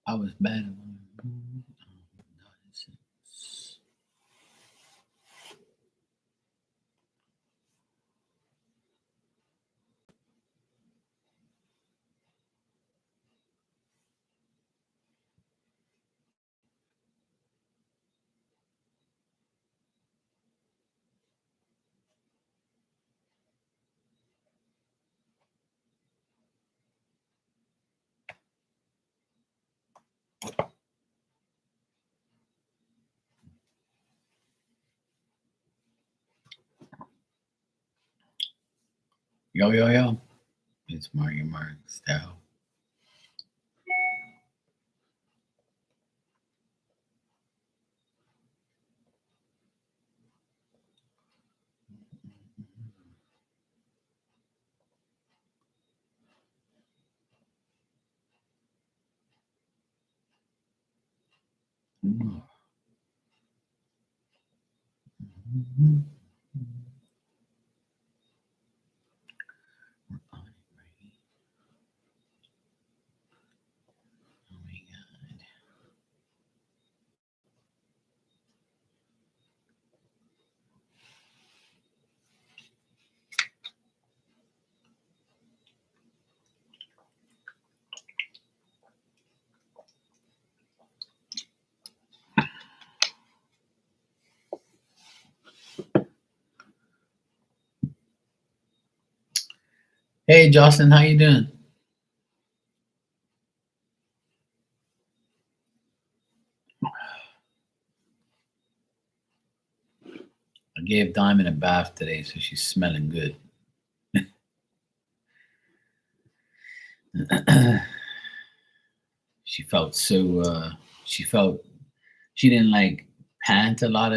I was bad. Yo, yo, yo. It's Mario Mark style. Hey, Justin, how you doing? I gave Diamond a bath today, so she's smelling good. She felt so. She felt she didn't like pant a lot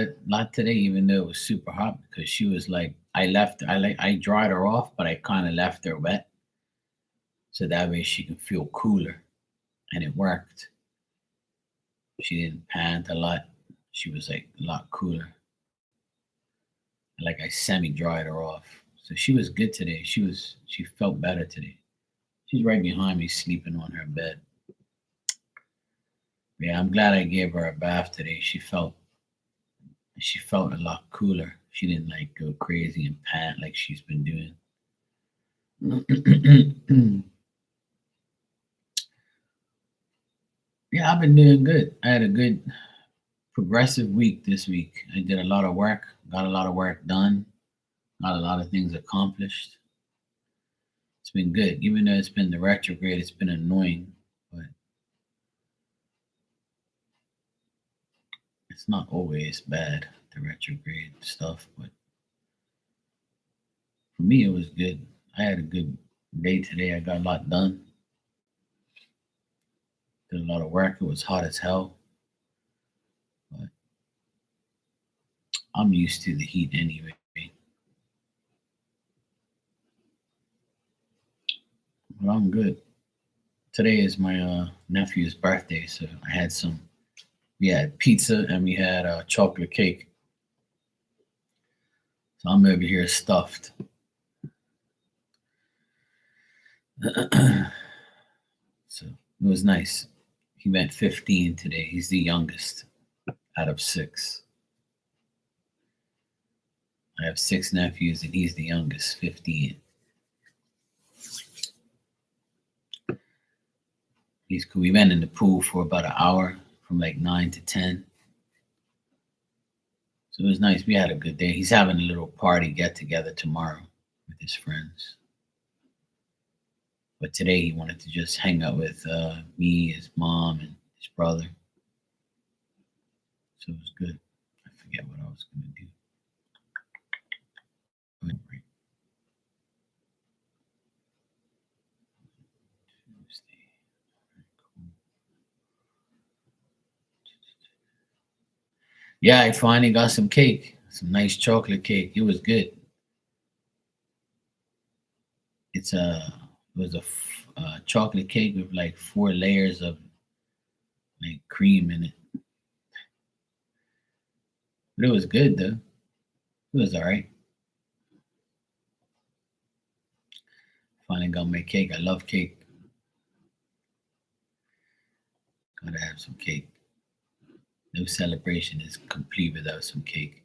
today, even though it was super hot because she was like, I left. I dried her off, but I kind of left her wet, so that way she can feel cooler, and it worked. She didn't pant a lot. She was like a lot cooler. Like I semi dried her off. So she was good today. She felt better today. She's right behind me sleeping on her bed. Yeah, I'm glad I gave her a bath today. She felt a lot cooler. She didn't like go crazy and pant like she's been doing. Yeah, I've been doing good. I had a good progressive week this week. I did a lot of work, got a lot of work done, got a lot of things accomplished. It's been good. Even though it's been the retrograde, it's been annoying, but it's not always bad, the retrograde stuff. But for me, it was good. I had a good day today. I got a lot done, did a lot of work. It was hot as hell, but I'm used to the heat anyway. But I'm good. Today is my nephew's birthday, so I had some. We had pizza and we had chocolate cake. So I'm over here stuffed. So it was nice. He went 15 today. He's the youngest out of six. I have six nephews and he's the youngest, 15. He's cool. We went in the pool for about an hour from like 9 to 10. So it was nice. We had a good day. He's having a little party get together tomorrow with his friends. But today he wanted to just hang out with me, his mom, and his brother. So it was good. I forget what I was going to do. But, right, Tuesday. Cool. Yeah, I finally got some cake, some nice chocolate cake. It was good. It's a it was a chocolate cake with like 4 layers of like cream in it, but it was good though. It was all right. Finally got my cake. I love cake. Gotta have some cake. No celebration is complete without some cake.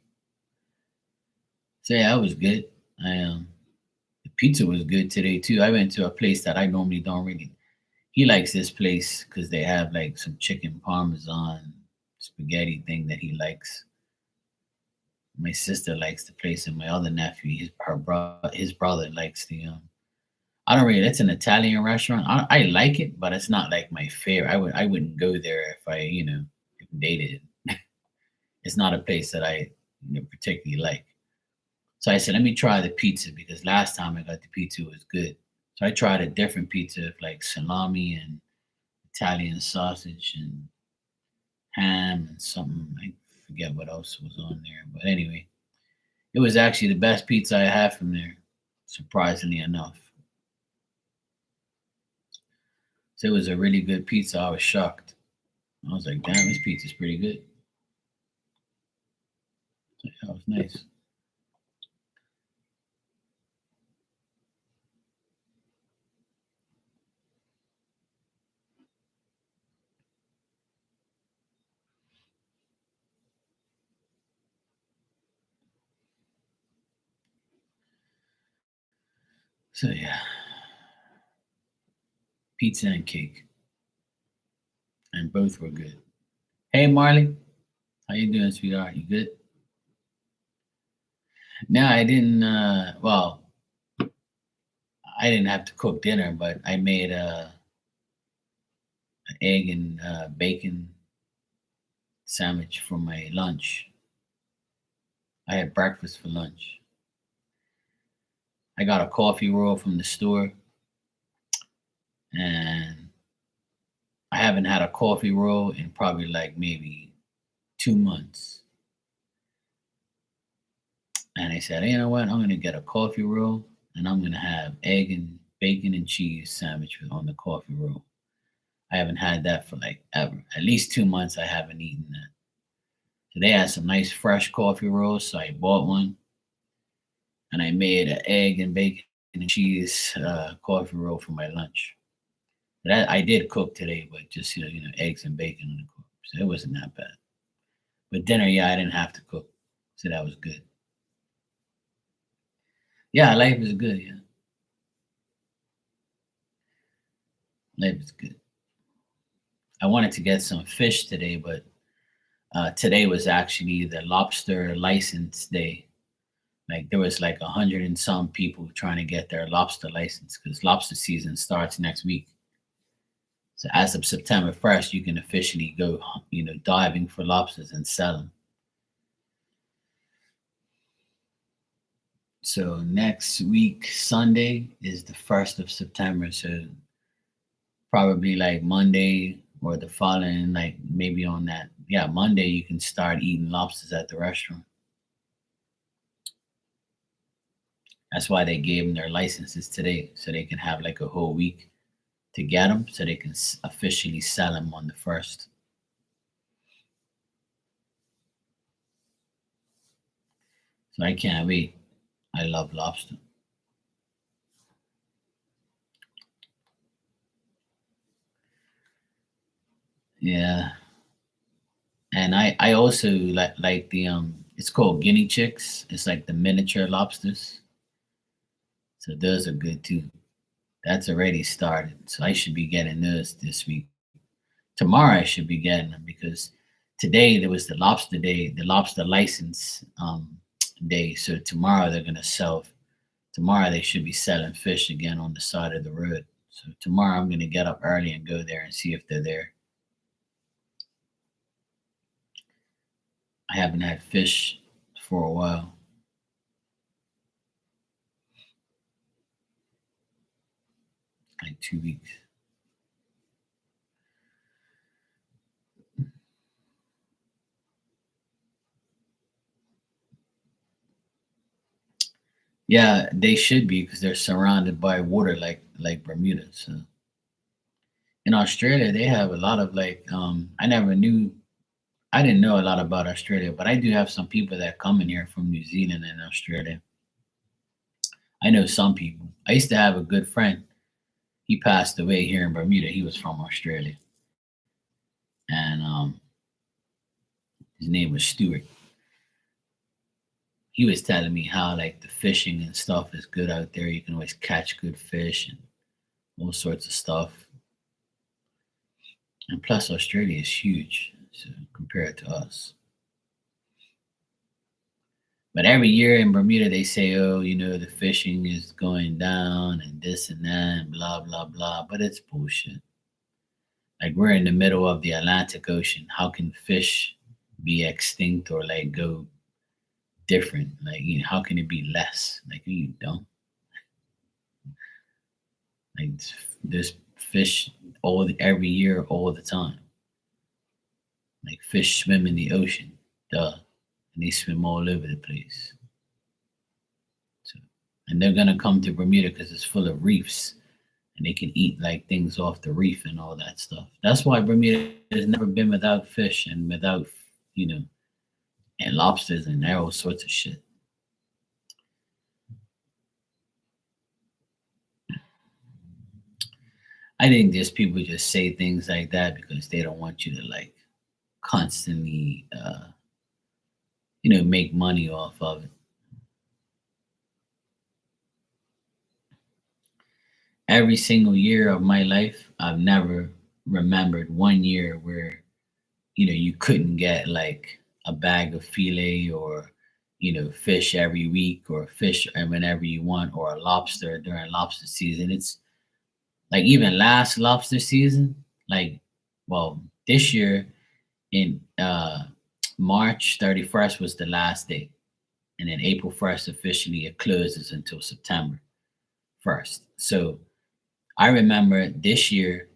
So yeah, that was good. I The pizza was good today too. I went to a place that I normally don't really. He likes this place because they have like some chicken parmesan spaghetti thing that he likes. My sister likes the place, and my other nephew, his brother likes the. I don't really. It's an Italian restaurant. I like it, but it's not like my favorite. I wouldn't go there if if they did. It's not a place that I particularly like. So I said, let me try the pizza because last time I got the pizza it was good. So I tried a different pizza of like salami and Italian sausage and ham and something. I forget what else was on there. But anyway, it was actually the best pizza I had from there, surprisingly enough. So it was a really good pizza. I was shocked. I was like, damn, this pizza's pretty good. So, yeah, it was nice. So yeah, pizza and cake, and both were good. Hey Marley, how you doing, sweetheart? You good? No, I didn't. Well, I didn't have to cook dinner, but I made an egg and bacon sandwich for my lunch. I had breakfast for lunch. I got a coffee roll from the store, and I haven't had a coffee roll in probably like maybe 2 months. And I said, hey, you know what? I'm gonna get a coffee roll, and I'm gonna have egg and bacon and cheese sandwich on the coffee roll. I haven't had that for like ever. At least 2 months I haven't eaten that. So they had some nice fresh coffee rolls, so I bought one and I made an egg and bacon and cheese coffee roll for my lunch. That I did cook today, but just eggs and bacon on the cook, so it wasn't that bad. But dinner, yeah, I didn't have to cook, so that was good. Yeah, life is good. Yeah, life is good. I wanted to get some fish today, but today was actually the lobster license day. Like there was like 100 and some people trying to get their lobster license because lobster season starts next week. So as of September 1st, you can officially go, diving for lobsters and sell them. So next week, Sunday is the 1st of September. So probably like Monday or the following, like maybe on that, yeah, Monday, you can start eating lobsters at the restaurant. That's why they gave them their licenses today, so they can have like a whole week to get them, so they can officially sell them on the first. So I can't wait. I love lobster. Yeah, and I also like the It's called guinea chicks. It's like the miniature lobsters. So those are good too. That's already started. So I should be getting those this week. Tomorrow I should be getting them because today there was the lobster day, the lobster license day. So tomorrow they're gonna sell. Tomorrow they should be selling fish again on the side of the road. So tomorrow I'm gonna get up early and go there and see if they're there. I haven't had fish for a while, like 2 weeks. Yeah, they should be because they're surrounded by water like Bermuda. So in Australia they have a lot of I didn't know a lot about Australia, but I do have some people that come in here from New Zealand and Australia. I know some people. I used to have a good friend. He passed away here in Bermuda. He was from Australia. His name was Stuart. He was telling me how like the fishing and stuff is good out there. You can always catch good fish and all sorts of stuff. And plus, Australia is huge, so compared to us. But every year in Bermuda, they say, oh, the fishing is going down and this and that, and blah, blah, blah. But it's bullshit. Like, we're in the middle of the Atlantic Ocean. How can fish be extinct or like go different? Like, how can it be less? Like, you don't. Like, there's fish every year, all the time. Like, fish swim in the ocean, duh. And they swim all over the place. So, and they're gonna come to Bermuda because it's full of reefs, and they can eat like things off the reef and all that stuff. That's why Bermuda has never been without fish and without, and lobsters and all sorts of shit. I think there's people just say things like that because they don't want you to like constantly, make money off of it. Every single year of my life, I've never remembered one year where, you couldn't get like a bag of filet or, fish every week or fish whenever you want or a lobster during lobster season. It's like even last lobster season, like, well, this year in March 31st was the last day. And then April 1st officially it closes until September 1st. So I remember this year,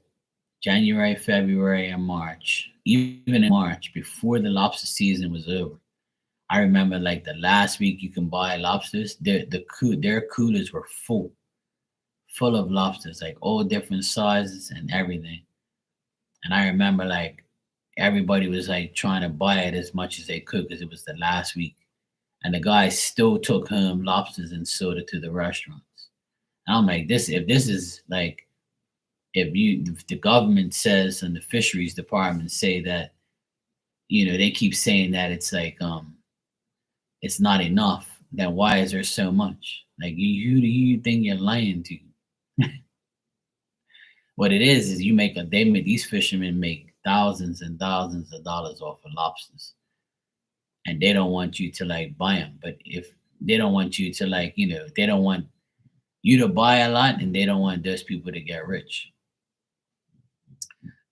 January, February, and March, even in March, before the lobster season was over, I remember like the last week you can buy lobsters, their coolers were full of lobsters, like all different sizes and everything. And I remember like everybody was like trying to buy it as much as they could because it was the last week. And the guys still took home lobsters and sold it to the restaurants. And I'm like, if this is like, if the government says and the fisheries department say that, they keep saying that it's like, it's not enough, then why is there so much? Like, you think you're lying to? What it is these fishermen make thousands and thousands of dollars off of lobsters, and they don't want you to like buy them. But if they don't want you to like, they don't want you to buy a lot, and they don't want those people to get rich.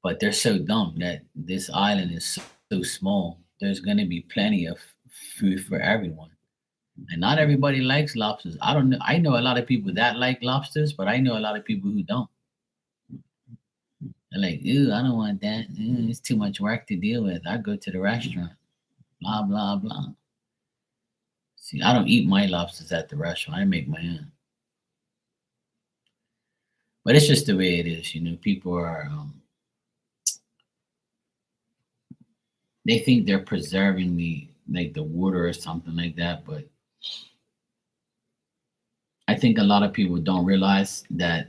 But they're so dumb that this island is so small. There's gonna be plenty of food for everyone, and not everybody likes lobsters. I don't know. I know a lot of people that like lobsters, but I know a lot of people who don't. They're like, ew, I don't want that. Ew, it's too much work to deal with. I go to the restaurant. Blah blah blah. See, I don't eat my lobsters at the restaurant. I make my own. But it's just the way it is. People are they think they're preserving the water or something like that. But I think a lot of people don't realize that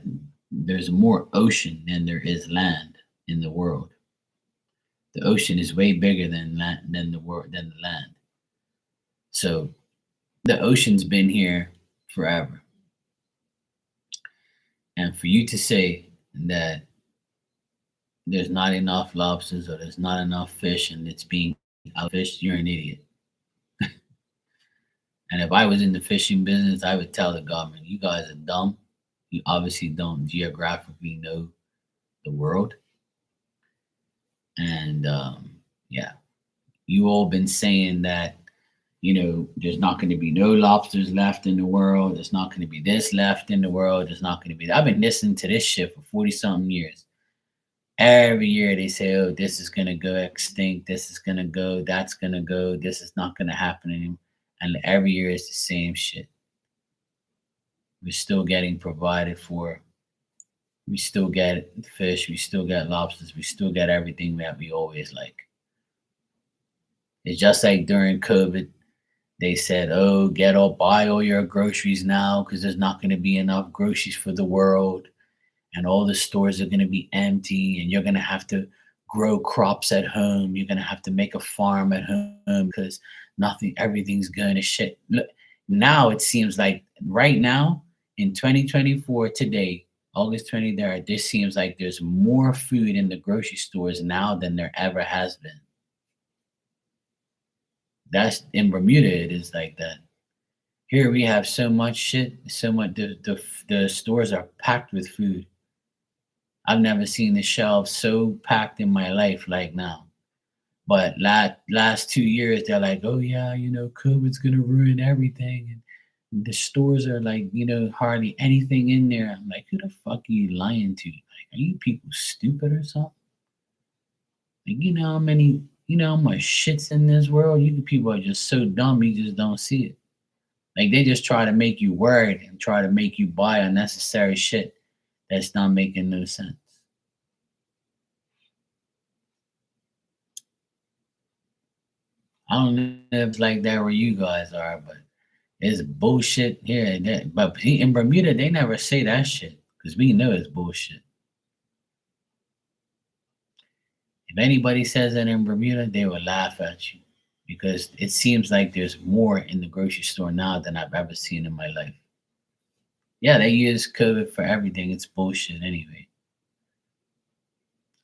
there's more ocean than there is land in the world. The ocean is way bigger than the land. So the ocean's been here forever. And for you to say that there's not enough lobsters or there's not enough fish and it's being outfished, you're an idiot. And if I was in the fishing business, I would tell the government, you guys are dumb. You obviously don't geographically know the world. And yeah, you all been saying that, there's not going to be no lobsters left in the world. There's not going to be this left in the world. There's not going to be. I've been listening to this shit for 40 something years. Every year they say, oh, this is going to go extinct. This is going to go. That's going to go. This is not going to happen anymore. And every year it's the same shit. We're still getting provided for. We still get fish. We still get lobsters. We still get everything that we always like. It's just like during COVID, they said, oh, buy all your groceries now because there's not going to be enough groceries for the world. And all the stores are going to be empty. And you're going to have to grow crops at home. You're gonna have to make a farm at home because nothing, everything's going to shit. Look, now it seems like right now in 2024 today, August 23rd, this seems like there's more food in the grocery stores now than there ever has been. That's in Bermuda, it is like that. Here we have so much shit, so much. The stores are packed with food. I've never seen the shelves so packed in my life like now. But last 2 years, they're like, oh yeah, COVID's gonna ruin everything, and the stores are like, hardly anything in there. I'm like, who the fuck are you lying to? Like, are you people stupid or something? Like, how much shit's in this world? You people are just so dumb, you just don't see it. Like they just try to make you worried and try to make you buy unnecessary shit that's not making no sense. I don't know if it's like that where you guys are, but it's bullshit here and there. But in Bermuda, they never say that shit because we know it's bullshit. If anybody says that in Bermuda, they will laugh at you because it seems like there's more in the grocery store now than I've ever seen in my life. Yeah, they use COVID for everything. It's bullshit anyway.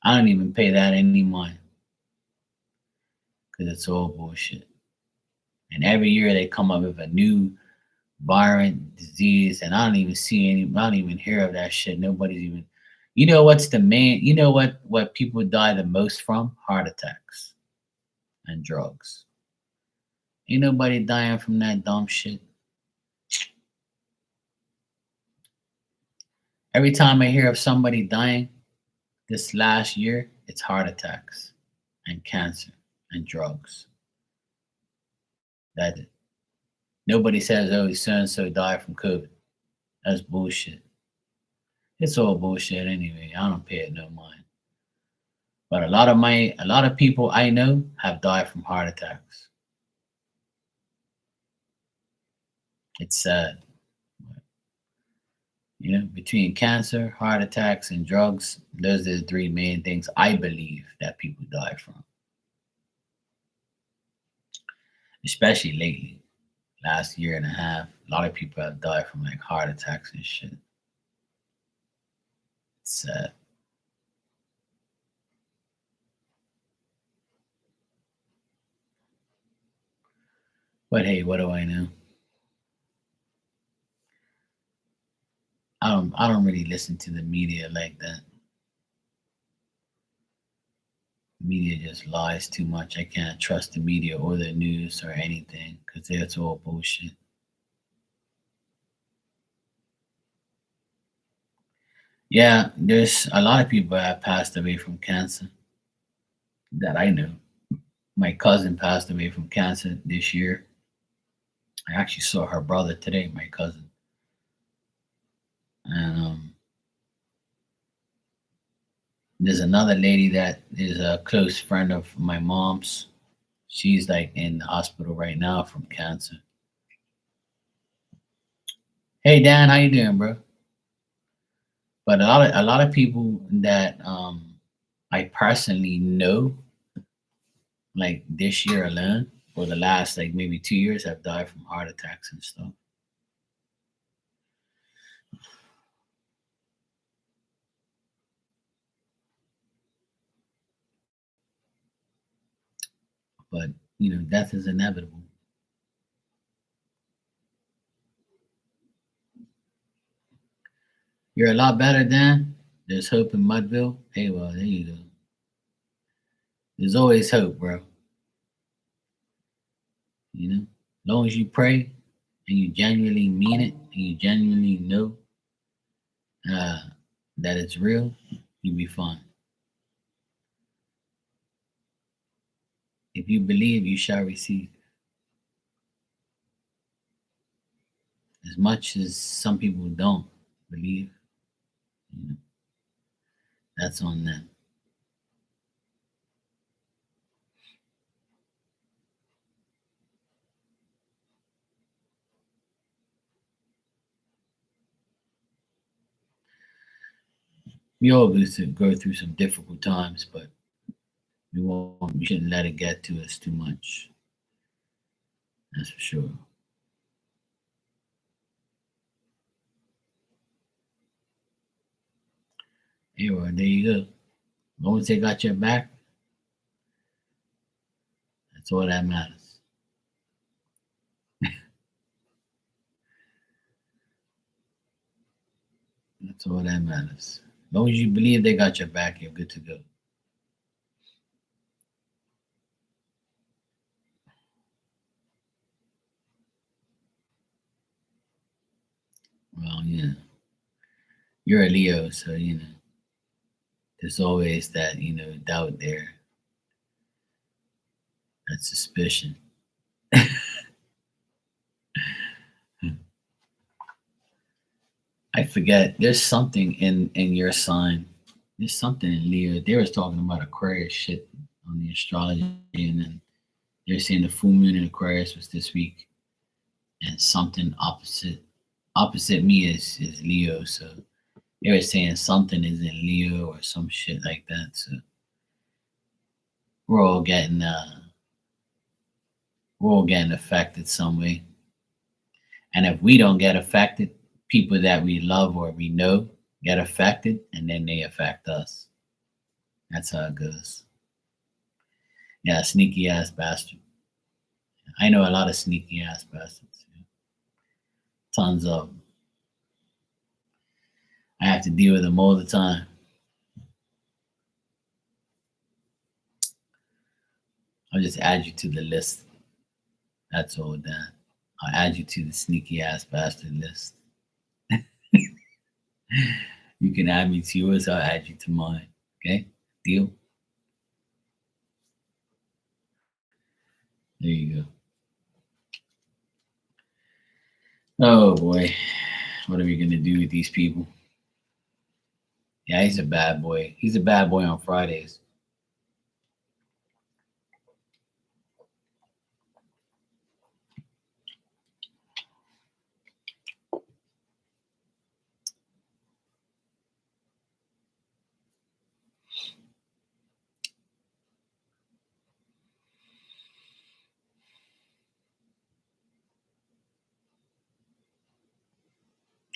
I don't even pay that any mind because it's all bullshit. And every year they come up with a new virulent disease, and I don't even see any. I don't even hear of that shit. Nobody's even. You know what's the main? You know what people die the most from? Heart attacks and drugs. Ain't nobody dying from that dumb shit. Every time I hear of somebody dying this last year, it's heart attacks and cancer and drugs. That's it. Nobody says, "Oh, so and so died from COVID." That's bullshit. It's all bullshit anyway. I don't pay it no mind. But a lot of people I know have died from heart attacks. It's sad. Between cancer, heart attacks, and drugs, those are the three main things I believe that people die from. Especially lately, last year and a half, a lot of people have died from like heart attacks and shit. It's sad. But hey, what do I know? I don't really listen to the media like that. Media just lies too much. I can't trust the media or the news or anything because that's all bullshit. Yeah, there's a lot of people that have passed away from cancer that I know. My cousin passed away from cancer this year. I actually saw her brother today, my cousin. And there's another lady that is a close friend of my mom's. She's like in the hospital right now from cancer. Hey Dan, how you doing, bro? But a lot of people that I personally know, like this year alone, or the last like maybe 2 years, have died from heart attacks and stuff. But death is inevitable. You're a lot better, Dan. There's hope in Mudville. Hey, well, there you go. There's always hope, bro. As long as you pray and you genuinely mean it and you genuinely know uh, that it's real, you'll be fine. If you believe, you shall receive. As much as some people don't believe, you know, that's on them. We all go through some difficult times, but We shouldn't let it get to us too much. That's for sure. Anyway, there you go. As long as they got your back, that's all that matters. That's all that matters. As long as you believe they got your back, you're good to go. Well, you're a Leo, so there's always that doubt there, that suspicion. I forget. There's something in your sign. There's something in Leo. They was talking about Aquarius shit on the astrology, and then they're saying the full moon in Aquarius was this week, and something opposite me is Leo. So they were saying something is in Leo or some shit like that. So we're all getting affected some way. And if we don't get affected, people that we love or we know get affected, and then they affect us. That's how it goes. Yeah, sneaky ass bastard. I know a lot of sneaky ass bastards. Tons of them. I have to deal with them all the time. I'll just add you to the list. That's all, Dan. I'll add you to the sneaky ass bastard list. You can add me to yours, I'll add you to mine. Okay? Deal? There you go. Oh boy. What are we gonna do with these people? Yeah, he's a bad boy. He's a bad boy on Fridays.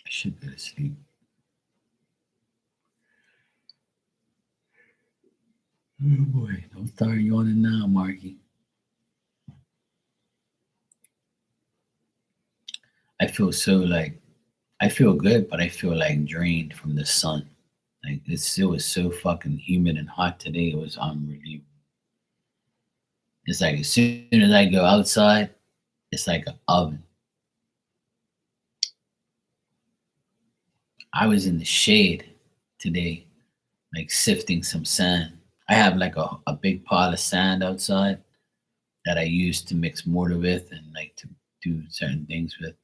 I should go to sleep. Oh boy, don't start yawning now, Marky. I feel I feel good, but I feel like drained from the sun. Like it was so fucking humid and hot today. It was unbelievable. It's like as soon as I go outside, it's like an oven. I was in the shade today, like sifting some sand. I have like a big pile of sand outside that I use to mix mortar with and like to do certain things with.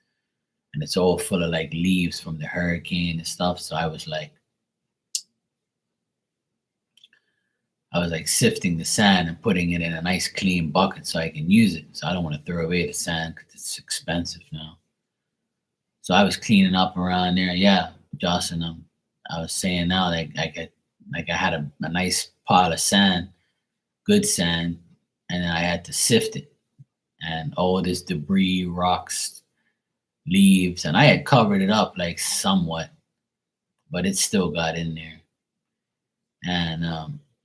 And it's all full of like leaves from the hurricane and stuff. So I was like sifting the sand and putting it in a nice clean bucket so I can use it. So I don't want to throw away the sand because it's expensive now. So I was cleaning up around there. Yeah, Jocelyn, I was saying now like I had a nice pile of sand, good sand, and then I had to sift it. And all this debris, rocks, leaves, and I had covered it up like somewhat, but it still got in there. And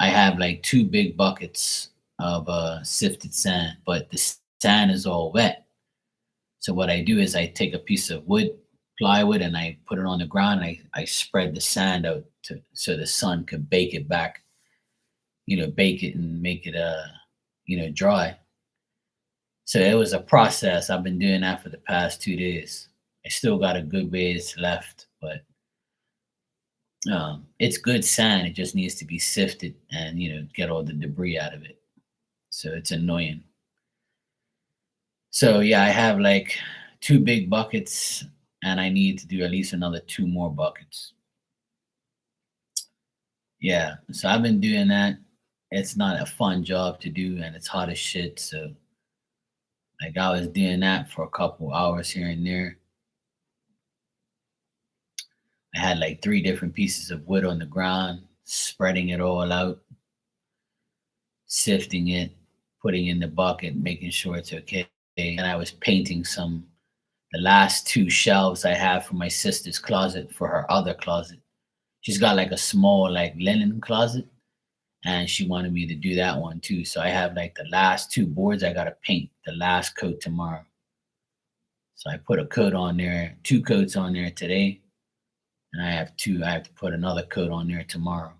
I have like two big buckets of sifted sand, but the sand is all wet. So what I do is I take a piece of plywood, and I put it on the ground. And I spread the sand out so the sun could bake it back, bake it and make it dry. So it was a process. I've been doing that for the past 2 days. I still got a good ways left, but it's good sand. It just needs to be sifted and get all the debris out of it. So it's annoying. So yeah, I have like two big buckets, and I need to do at least another two more buckets. Yeah, so I've been doing that. It's not a fun job to do, and it's hot as shit. So like I was doing that for a couple hours here and there. I had like three different pieces of wood on the ground, spreading it all out. sifting it, putting in the bucket, making sure it's okay. And I was painting the last two shelves I have for my sister's closet for her other closet. She's got like a small like linen closet, and she wanted me to do that one too. So I have like the last two boards I gotta paint the last coat tomorrow. So I put a coat on there, two coats on there today, and I have to put another coat on there tomorrow.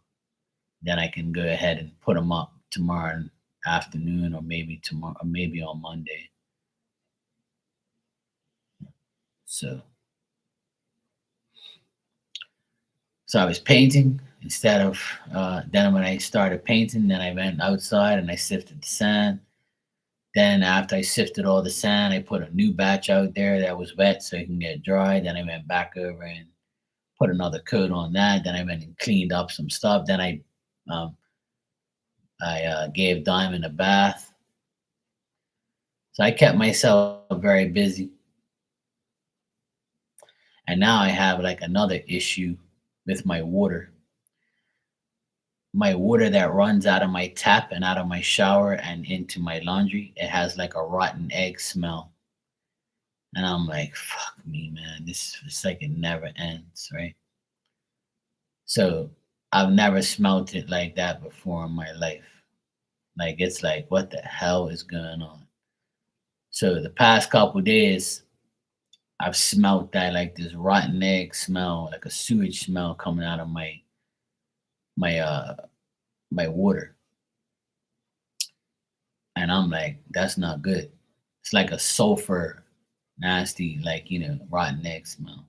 Then I can go ahead and put them up tomorrow afternoon, or maybe tomorrow, or maybe on Monday. So so I was painting instead of then when I started painting, then I went outside and I sifted the sand. Then after I sifted all the sand, I put a new batch out there that was wet so it can get dry. Then I went back over and put another coat on that. Then I went and cleaned up some stuff. Then um, I gave Diamond a bath. So I kept myself very busy. And now I have like another issue with my water. My water that runs out of my tap and out of my shower and into my laundry, it has like a rotten egg smell. And I'm like, fuck me, man. This is like it never ends, right? So I've never smelt it like that before in my life. Like it's like, what the hell is going on? So the past couple days, I've smelt that like this rotten egg smell, like a sewage smell coming out of my my water. And I'm like, that's not good. It's like a sulfur, nasty, like rotten egg smell.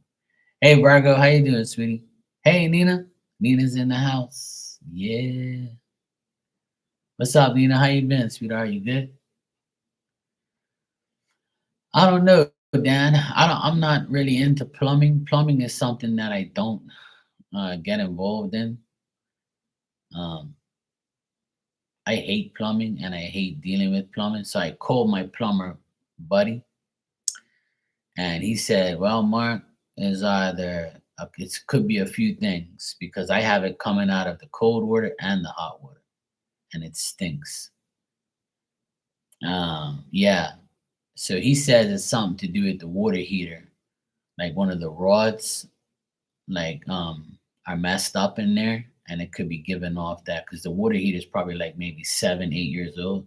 Hey Virgo, how you doing, sweetie? Hey Nina. Nina's in the house. Yeah. What's up, Nina? How you been, sweetheart? You good? I don't know, Dan. I'm not really into plumbing. Plumbing is something that I don't get involved in. Um, I hate plumbing and I hate dealing with plumbing. So I called my plumber buddy, and he said, "Well, Mark, is either it could be a few things because I have it coming out of the cold water and the hot water, and it stinks." Yeah. So he says it's something to do with the water heater, like one of the rods, like are messed up in there, and it could be giving off that because the water heater is probably like maybe 7, 8 years old,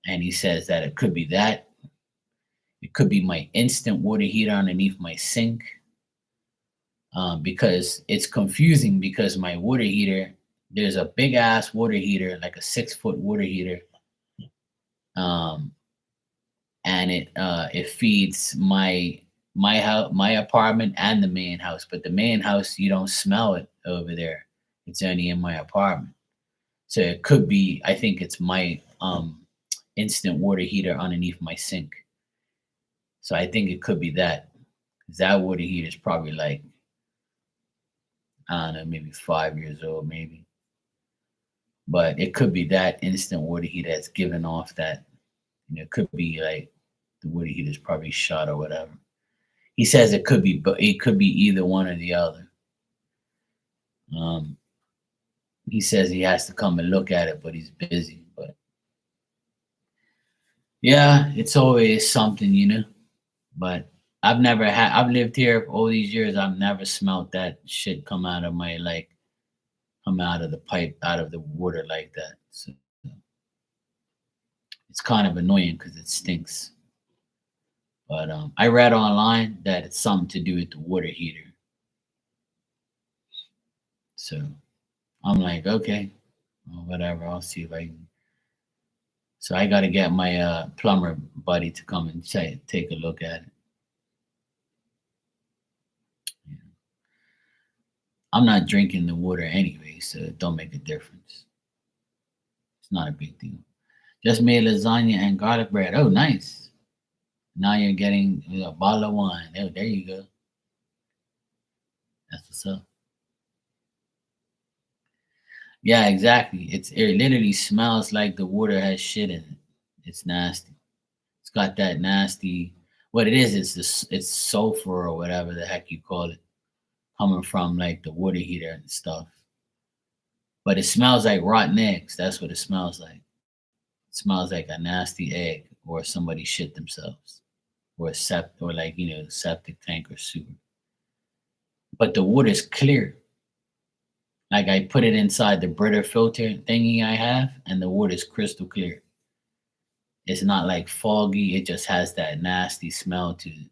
and he says that it could be that. It could be my instant water heater underneath my sink, because it's confusing because my water heater, there's a big ass water heater, like a 6 foot water heater, um, and it feeds my house, my apartment, and the main house. But the main house, you don't smell it over there. It's only in my apartment. So it could be. I think it's my instant water heater underneath my sink. So I think it could be that. 'Cause that water heater is probably like, I don't know, maybe 5 years old, maybe. But it could be that instant water heater that's giving off that. It could be like the water heater is probably shot or whatever. He says it could be, but it could be either one or the other. Um, he says he has to come and look at it, but he's busy. But yeah, it's always something. But I've lived here all these years. I've never smelt that shit come out of my like come out of the pipe, out of the water like that. So it's kind of annoying because it stinks. But I read online that it's something to do with the water heater. So I'm like, okay, well, whatever. I'll see if I can. So I got to get my plumber buddy to come and take a look at it. Yeah. I'm not drinking the water anyway, so it don't make a difference. It's not a big deal. Just made lasagna and garlic bread. Oh, nice. Now you're getting a bottle of wine. Oh, there you go. That's what's up. Yeah, exactly. It literally smells like the water has shit in it. It's nasty. It's got that nasty. What it is, it's sulfur or whatever the heck you call it, coming from like the water heater and stuff. but it smells like rotten eggs. That's what it smells like. It smells like a nasty egg or somebody shit themselves or a or like, septic tank or sewer. But the water's clear. Like I put it inside the Brita filter thingy I have, and the water's crystal clear. It's not like foggy. It just has that nasty smell to it.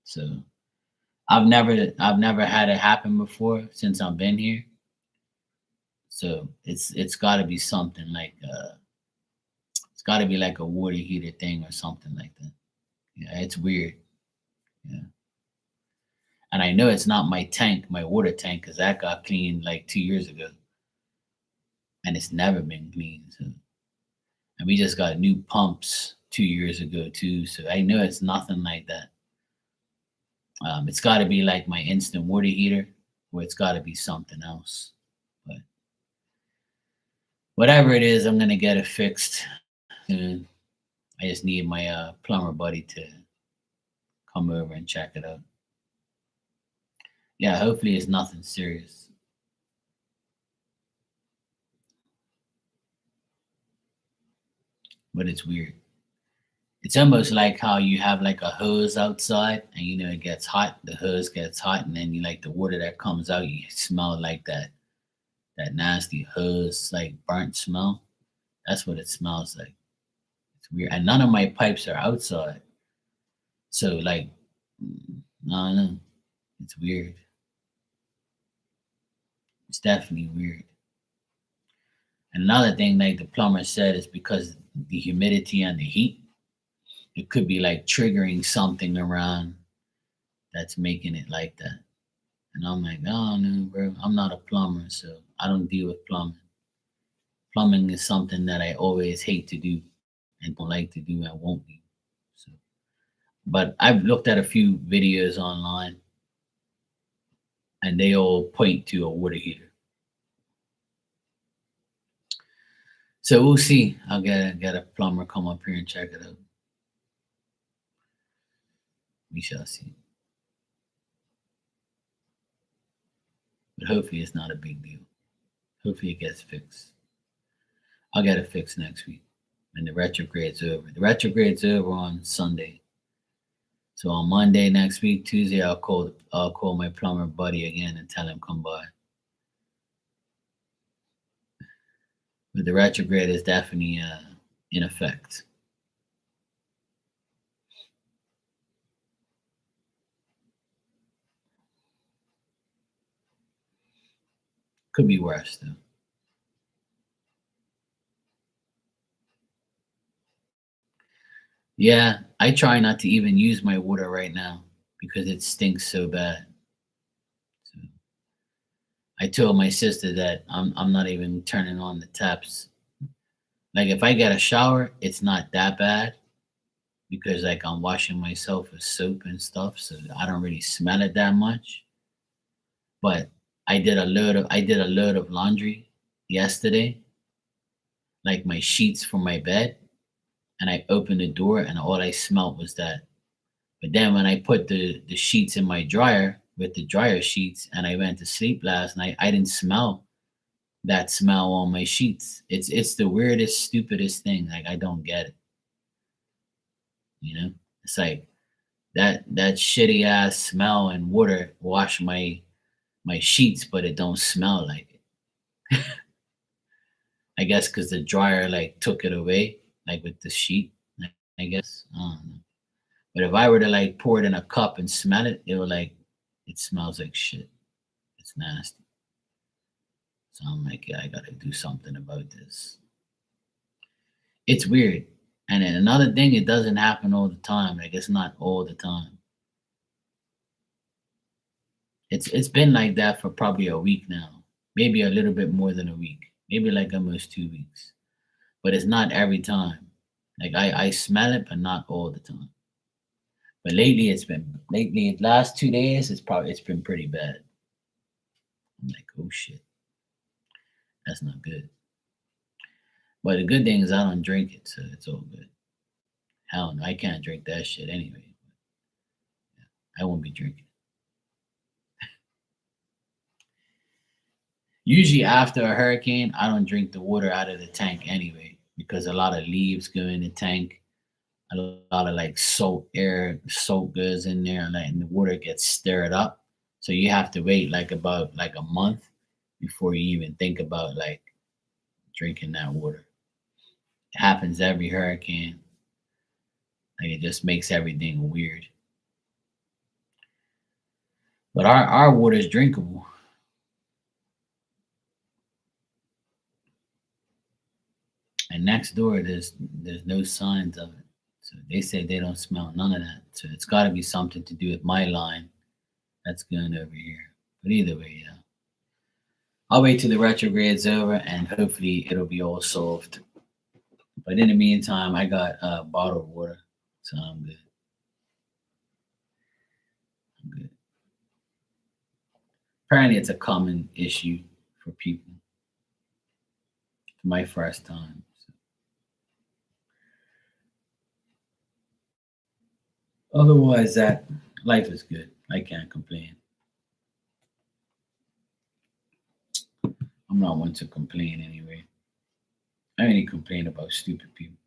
So I've never had it happen before since I've been here. So it's got to be something like it's got to be like a water heater thing or something like that. Yeah, it's weird. Yeah, and I know it's not my tank, my water tank, because that got cleaned like 2 years ago, and it's never been cleaned. So, and we just got new pumps 2 years ago too. So I know it's nothing like that. It's got to be like my instant water heater, or it's got to be something else. But whatever it is, I'm gonna get it fixed soon. I just need my plumber buddy to come over and check it out. Yeah, hopefully it's nothing serious. But it's weird. It's almost like how you have like a hose outside and it gets hot, the hose gets hot, and then you like the water that comes out, you smell like that nasty hose, like burnt smell. That's what it smells like. It's weird. And none of my pipes are outside. So like I don't know. It's weird. It's definitely weird. And another thing, like the plumber said, is because the humidity and the heat, it could be like triggering something around that's making it like that. And I'm like, oh no, bro, I'm not a plumber, so I don't deal with plumbing. Plumbing is something that I always hate to do and don't like to do and won't do. So, but I've looked at a few videos online, and they all point to a water heater. So we'll see. I'll get a plumber come up here and check it out. We shall see. But hopefully it's not a big deal. Hopefully it gets fixed. I'll get it fixed next week when the retrograde's over. The retrograde's over on Sunday. So on Monday next week, Tuesday, I'll call my plumber buddy again and tell him come by. But the retrograde is definitely in effect. Could be worse though. Yeah, I try not to even use my water right now because it stinks so bad. So I told my sister that I'm not even turning on the taps. Like if I get a shower, it's not that bad because like I'm washing myself with soap and stuff, so I don't really smell it that much. But I did a load of laundry yesterday, like my sheets for my bed, and I opened the door and all I smelled was that. But then when I put the sheets in my dryer with the dryer sheets and I went to sleep last night, I didn't smell that smell on my sheets. It's the weirdest, stupidest thing. Like I don't get it. You know? It's like that shitty ass smell and water wash my sheets, but it don't smell like it. I guess because the dryer like took it away, like with the sheet. I guess. I don't know. But if I were to like pour it in a cup and smell it, it would like it smells like shit. It's nasty. So I'm like, yeah, I gotta do something about this. It's weird. And then another thing, it doesn't happen all the time. Like it's not all the time. It's been like that for probably a week now. Maybe a little bit more than a week. Maybe like almost 2 weeks. But it's not every time. Like I smell it, but not all the time. But lately last 2 days it's been pretty bad. I'm like, oh shit, that's not good. But the good thing is I don't drink it, so it's all good. Hell no, I can't drink that shit anyway. I won't be drinking. Usually after a hurricane, I don't drink the water out of the tank anyway because a lot of leaves go in the tank, a lot of like salt air, salt goes in there, and the water gets stirred up. So you have to wait like about like a month before you even think about like drinking that water. It happens every hurricane. Like it just makes everything weird. But our water is drinkable. And next door there's no signs of it. So they say they don't smell none of that. So it's gotta be something to do with my line that's going over here. But either way, yeah. I'll wait till the retrograde's over and hopefully it'll be all solved. But in the meantime, I got bottled water. So I'm good. I'm good. Apparently it's a common issue for people. It's my first time. So. Otherwise that life is good. I can't complain. I'm not one to complain anyway. I only complain about stupid people.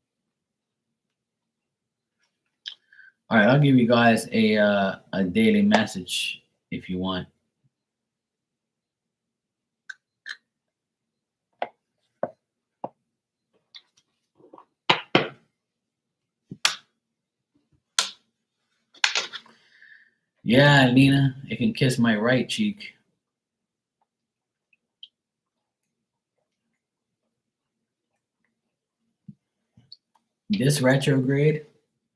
All right, I'll give you guys a daily message if you want. Yeah, Lena, it can kiss my right cheek. This retrograde.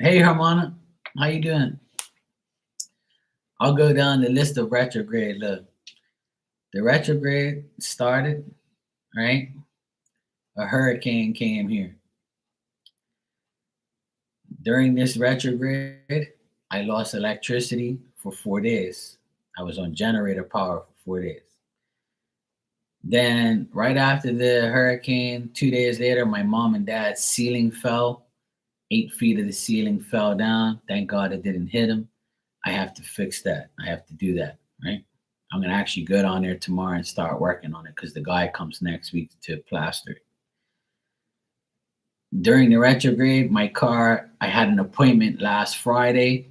Hey, Hermana, how you doing? I'll go down the list of retrograde. Look, the retrograde started, right? A hurricane came here. During this retrograde, I lost electricity for 4 days. I was on generator power for 4 days. Then, right after the hurricane, 2 days later, my mom and dad's ceiling fell. 8 feet of the ceiling fell down. Thank God it didn't hit them. I have to fix that. I have to do that, right? I'm gonna actually go down there tomorrow and start working on it because the guy comes next week to plaster it. During the retrograde, my car, I had an appointment last Friday.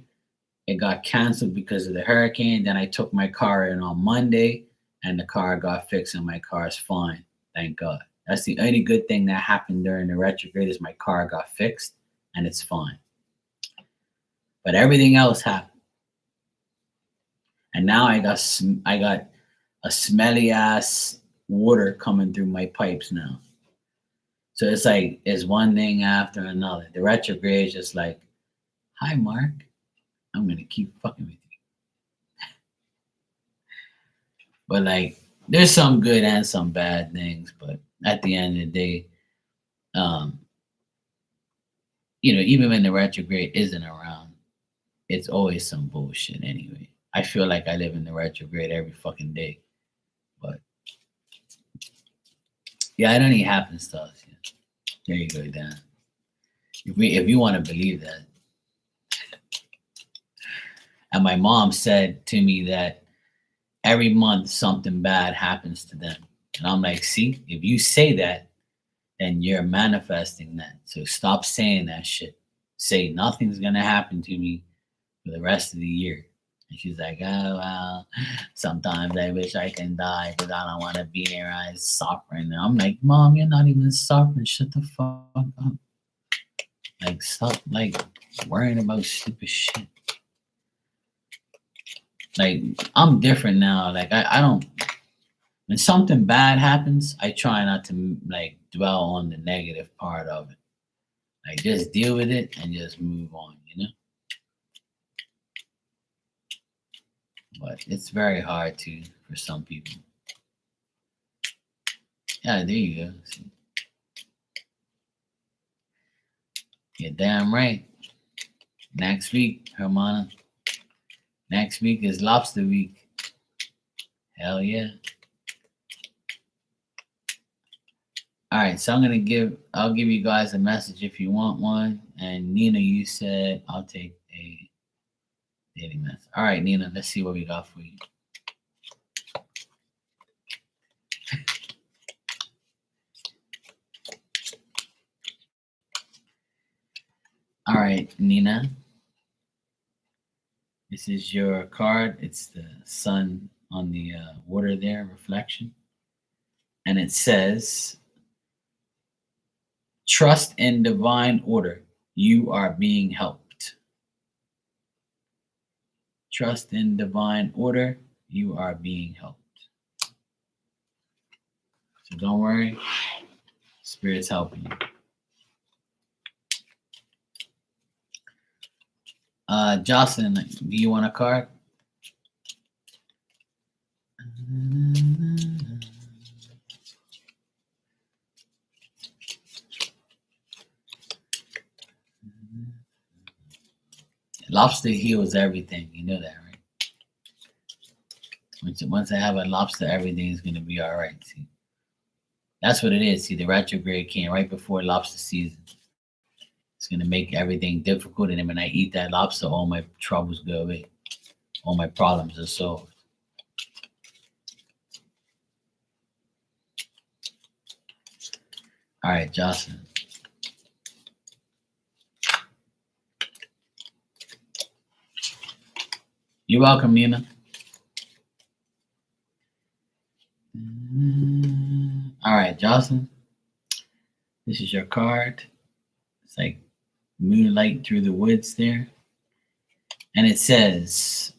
It got canceled because of the hurricane. Then I took my car in on Monday and the car got fixed and my car is fine. Thank God. That's the only good thing that happened during the retrograde is my car got fixed and it's fine. But everything else happened. And now I got a smelly ass water coming through my pipes now. So it's like it's one thing after another. The retrograde is just like, hi Mark, I'm gonna keep fucking with you. But like there's some good and some bad things, but at the end of the day, um, even when the retrograde isn't around, it's always some bullshit anyway. I feel like I live in the retrograde every fucking day. But yeah, it only happens to us. Yeah. There you go, Dan. If you want to believe that. And my mom said to me that every month something bad happens to them. And I'm like, see, if you say that, then you're manifesting that. So stop saying that shit. Say nothing's gonna happen to me for the rest of the year. And she's like, oh well, sometimes I wish I can die because I don't want to be here. I'm suffering. And I'm like, Mom, you're not even suffering. Shut the fuck up. Like, stop like worrying about stupid shit. Like, I'm different now. Like, I don't. When something bad happens, I try not to like dwell on the negative part of it. Like, just deal with it and just move on. But it's very hard to for some people. Yeah, there you go. See? You're damn right. Next week, Hermana. Next week is lobster week. Hell yeah. All right, so I'll give you guys a message if you want one. And Nina, you said I'll take a daily message. All right, Nina, let's see what we got for you. right, Nina. This is your card. It's the sun on the water there, reflection. And it says, trust in divine order. You are being helped. Trust in divine order. You are being helped. So don't worry. Spirit's helping you. Jocelyn, do you want a card? Lobster heals everything. You know that, right? Once I have a lobster, everything is going to be all right. See, that's what it is. See, the retrograde came right before lobster season. It's going to make everything difficult. And then when I eat that lobster, all my troubles go away. All my problems are solved. All right, Jocelyn. You're welcome, Nina. All right, Jocelyn. This is your card. It's like moonlight through the woods there. And it says,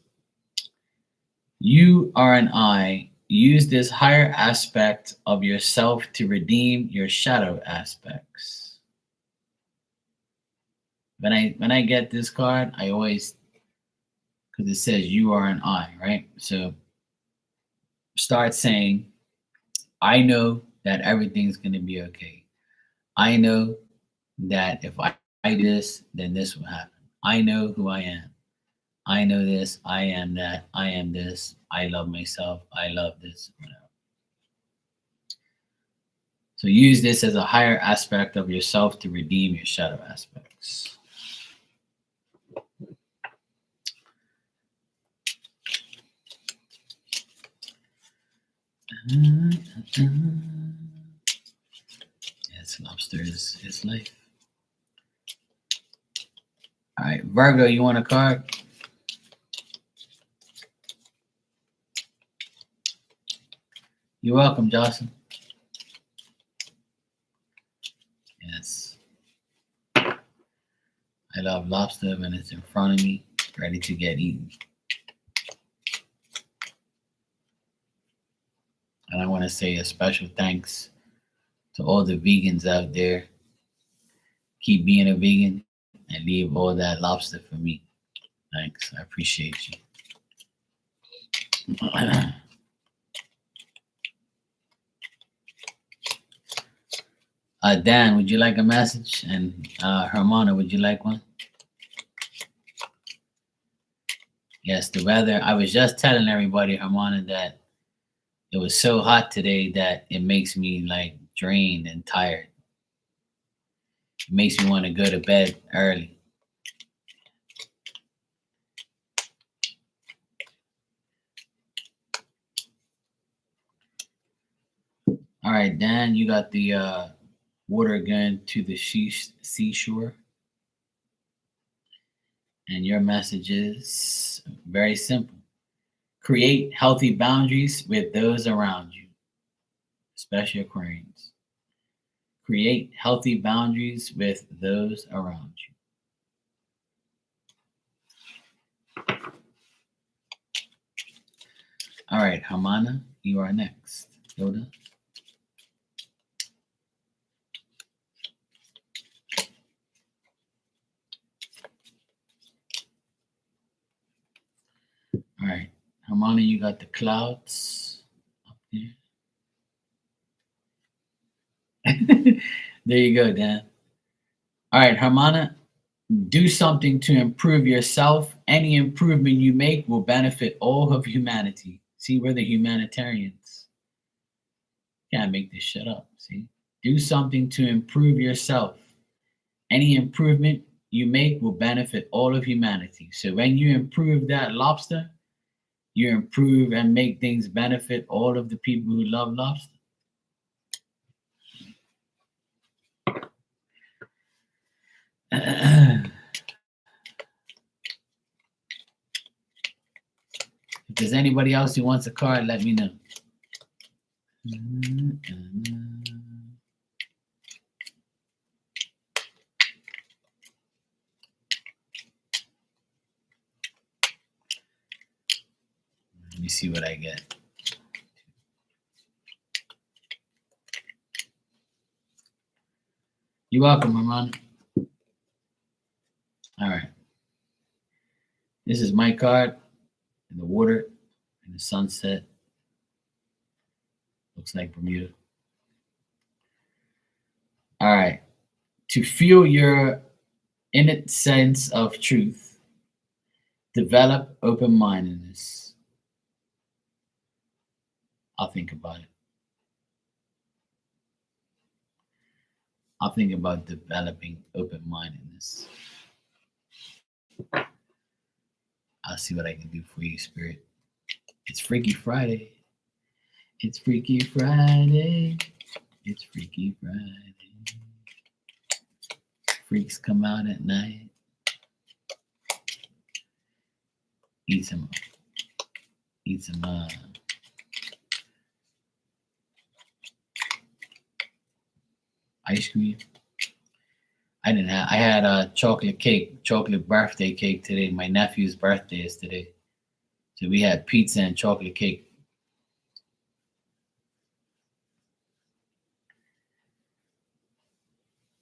you are an eye. Use this higher aspect of yourself to redeem your shadow aspects. When I get this card, I always, because it says you are an eye, right? So start saying, I know that everything's going to be okay. I know that if I do this, then this will happen. I know who I am. I know this. I am that. I am this. I love myself. I love this. Whatever. So use this as a higher aspect of yourself to redeem your shadow aspects. Yes, lobster is life. All right, Virgo, you want a card? You're welcome, Jocelyn. Yes. I love lobster when it's in front of me, ready to get eaten. And I want to say a special thanks to all the vegans out there. Keep being a vegan and leave all that lobster for me. Thanks. I appreciate you. Dan, would you like a message? And Hermana, would you like one? Yes, the weather. I was just telling everybody, Hermana, that it was so hot today that it makes me like drained and tired. It makes me want to go to bed early. All right, Dan, you got the water going to the seashore. And your message is very simple. Create healthy boundaries with those around you, especially Aquarians. Create healthy boundaries with those around you. All right, Hamana, you are next. Yoda. All right, Hermana, you got the clouds up there. There you go, Dan. All right, Hermana, do something to improve yourself. Any improvement you make will benefit all of humanity. See, we're the humanitarians. Can't make this shit up. See, do something to improve yourself. Any improvement you make will benefit all of humanity. So when you improve that lobster, you improve and make things benefit all of the people who love lobster. there's anybody else who wants a card, let me know. Let me see what I get. You're welcome, Ramon. All right. This is my card in the water, in the sunset. Looks like Bermuda. All right. To feel your innate sense of truth, develop open-mindedness. I'll think about it. I'll think about developing open-mindedness. I'll see what I can do for you, Spirit. It's Freaky Friday. It's Freaky Friday. It's Freaky Friday. Freaks come out at night. Eat some ice cream. I had a chocolate birthday cake today. My nephew's birthday is today. So we had pizza and chocolate cake.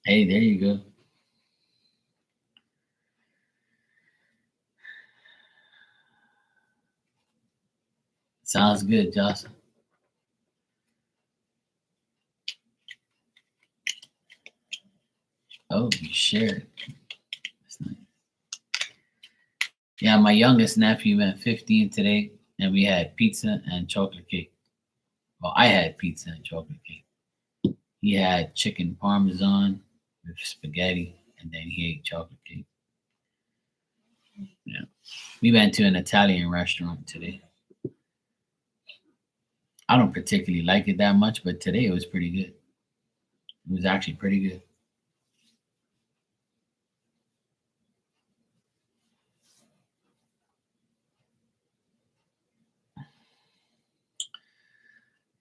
Hey, there you go. Sounds good, Jocelyn. Oh, you shared. That's nice. Yeah, my youngest nephew went 15 today, and we had pizza and chocolate cake. Well, I had pizza and chocolate cake. He had chicken parmesan with spaghetti, and then he ate chocolate cake. Yeah. We went to an Italian restaurant today. I don't particularly like it that much, but today it was pretty good. It was actually pretty good.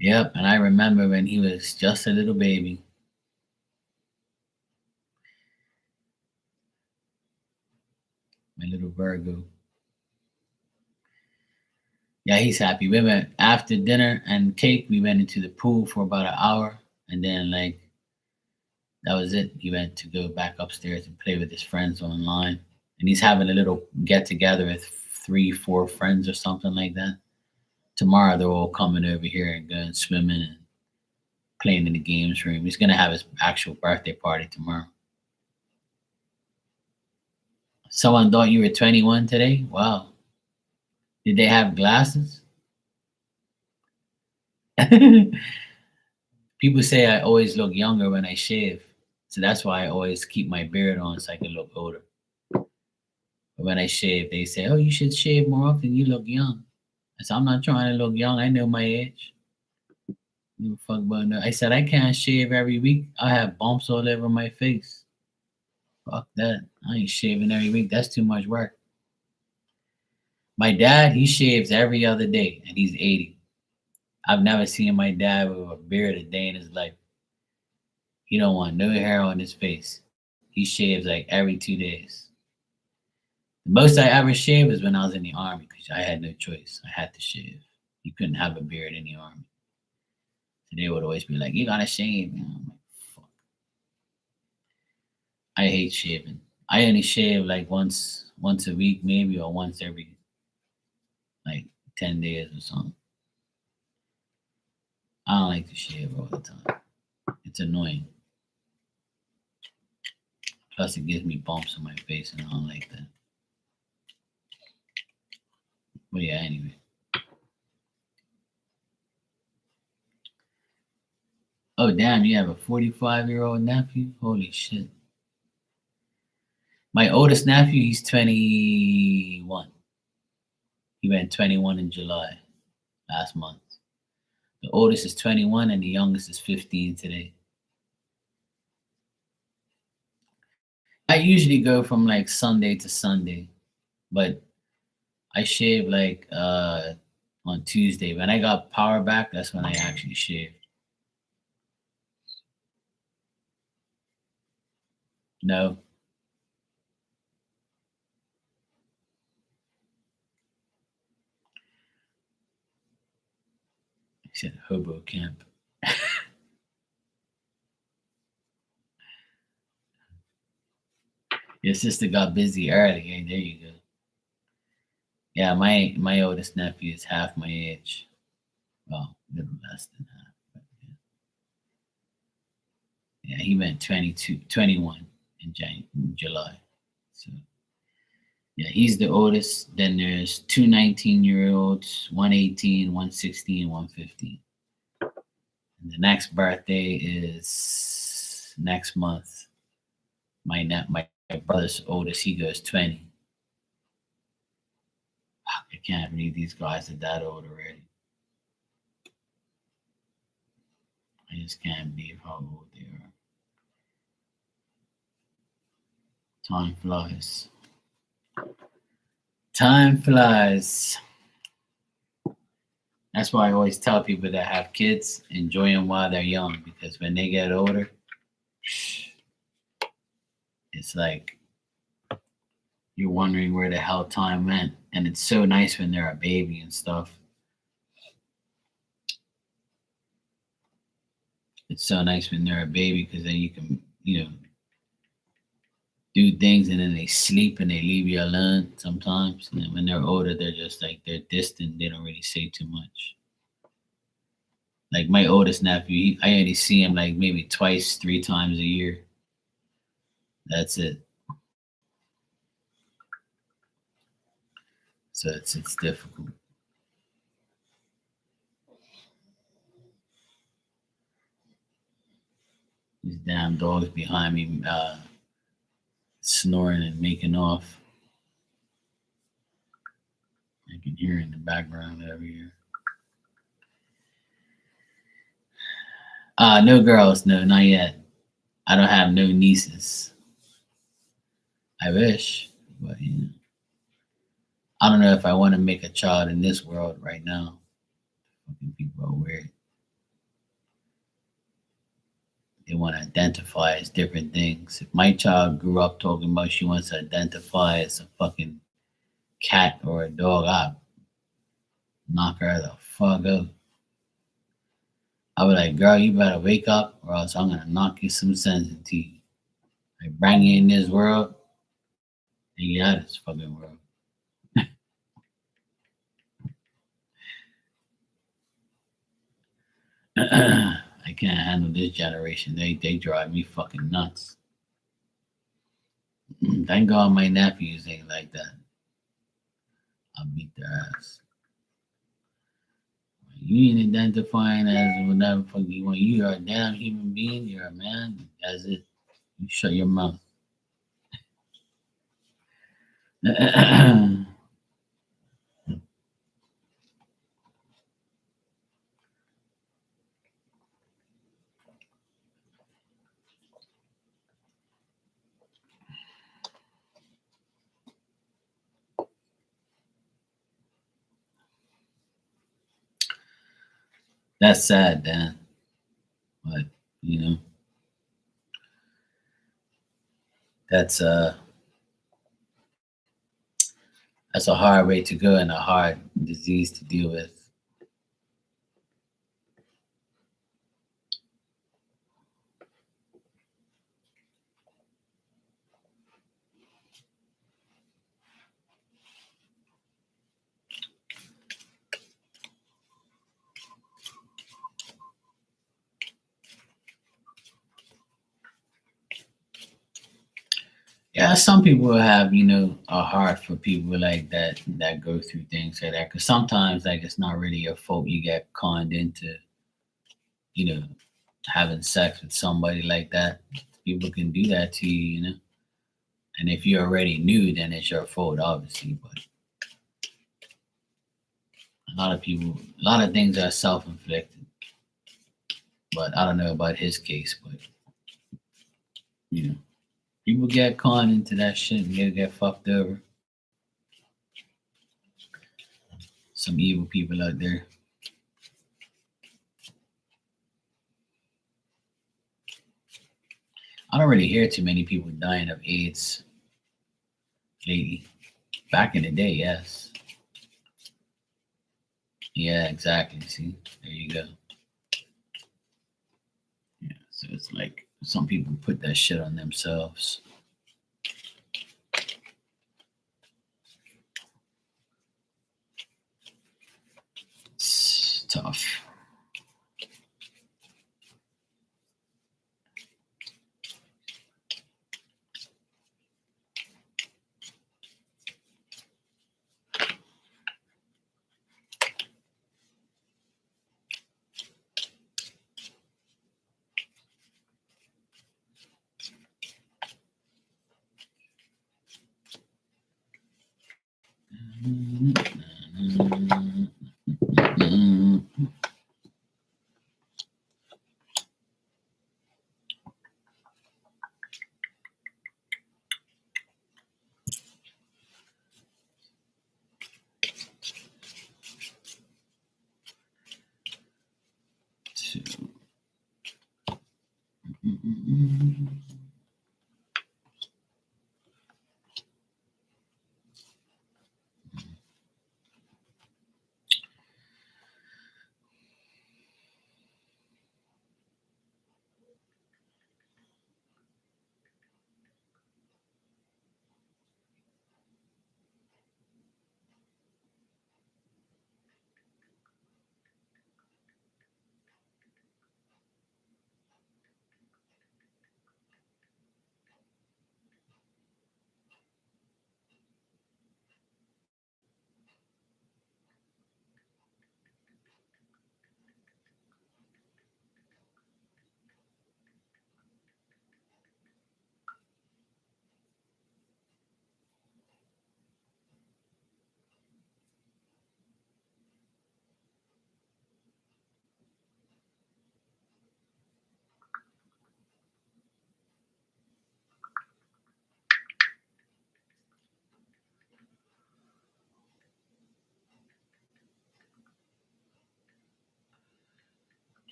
Yep, and I remember when he was just a little baby. My little Virgo. Yeah, he's happy. We went after dinner and cake. We went into the pool for about an hour, and then that was it. He went to go back upstairs and play with his friends online, and he's having a little get together with 3, 4 friends or something like that. Tomorrow they're all coming over here and going swimming and playing in the games room. He's gonna have his actual birthday party tomorrow. Someone thought you were 21 today? Wow. Did they have glasses? People say I always look younger when I shave. So that's why I always keep my beard on so I can look older. But when I shave, they say, "Oh, you should shave more often. You look young." I said, "I'm not trying to look young. I know my age." You fuck about no. I said, "I can't shave every week. I have bumps all over my face. Fuck that. I ain't shaving every week. That's too much work." My dad, he shaves every other day, and he's 80. I've never seen my dad with a beard a day in his life. He don't want no hair on his face. He shaves like every 2 days. The most I ever shaved was when I was in the army because I had no choice. I had to shave. You couldn't have a beard in the army. So they would always be like, "You gotta shave." And I'm like, fuck. I hate shaving. I only shave like once a week maybe, or once every like 10 days or something. I don't like to shave all the time. It's annoying. Plus, it gives me bumps on my face, and I don't like that. But yeah, anyway. Oh, damn, you have a 45-year-old nephew? Holy shit. My oldest nephew, he's 21. He went 21 in July last month. The oldest is 21 and the youngest is 15 today. I usually go from like Sunday to Sunday, but I shave like on Tuesday. When I got power back, that's when I actually shaved. No. He said hobo camp. Your sister got busy early. Hey, there you go. Yeah, my oldest nephew is half my age. Well, a little less than half. But yeah, he went 22, 21 in July. So yeah, he's the oldest. Then there's two 19-year-olds, one 18, one 16, one 15. And the next birthday is next month. My brother's oldest, he goes 20. I can't believe these guys are that old already. I just can't believe how old they are. Time flies. Time flies. That's why I always tell people that have kids, enjoy them while they're young, because when they get older, it's like you're wondering where the hell time went. And it's so nice when they're a baby and stuff. It's so nice when they're a baby because then you can, do things and then they sleep and they leave you alone sometimes. And then when they're older, they're just like, they're distant. They don't really say too much. Like my oldest nephew, I only see him like maybe twice, three times a year. That's it. So it's difficult. These damn dogs behind me snoring and making off. I can hear in the background over here. No girls, no, not yet. I don't have no nieces. I wish, but I don't know if I want to make a child in this world right now. Fucking people are weird. They want to identify as different things. If my child grew up talking about she wants to identify as a fucking cat or a dog, I'd knock her the fuck out. I was like, girl, you better wake up or else I'm gonna knock you some sense into you. I bring you in this world and you out of this fucking world. I can't handle this generation. They drive me fucking nuts. Thank God my nephews ain't like that. I'll beat their ass. You ain't identifying as whatever fuck you want. You are a damn human being. You're a man. That's it. You shut your mouth. That's sad, Dan. But you know, that's a that's a hard way to go and a hard disease to deal with. Yeah, some people have, a heart for people like that go through things like that. Because sometimes, like, it's not really your fault. You get conned into, you know, having sex with somebody like that. People can do that to you. And if you already knew, then it's your fault, obviously. But a lot of things are self-inflicted. But I don't know about his case, but you know, people get conned into that shit and get fucked over. Some evil people out there. I don't really hear too many people dying of AIDS lately. Back in the day, yes. Yeah, exactly. See, there you go. Yeah, so it's like some people put that shit on themselves. It's tough.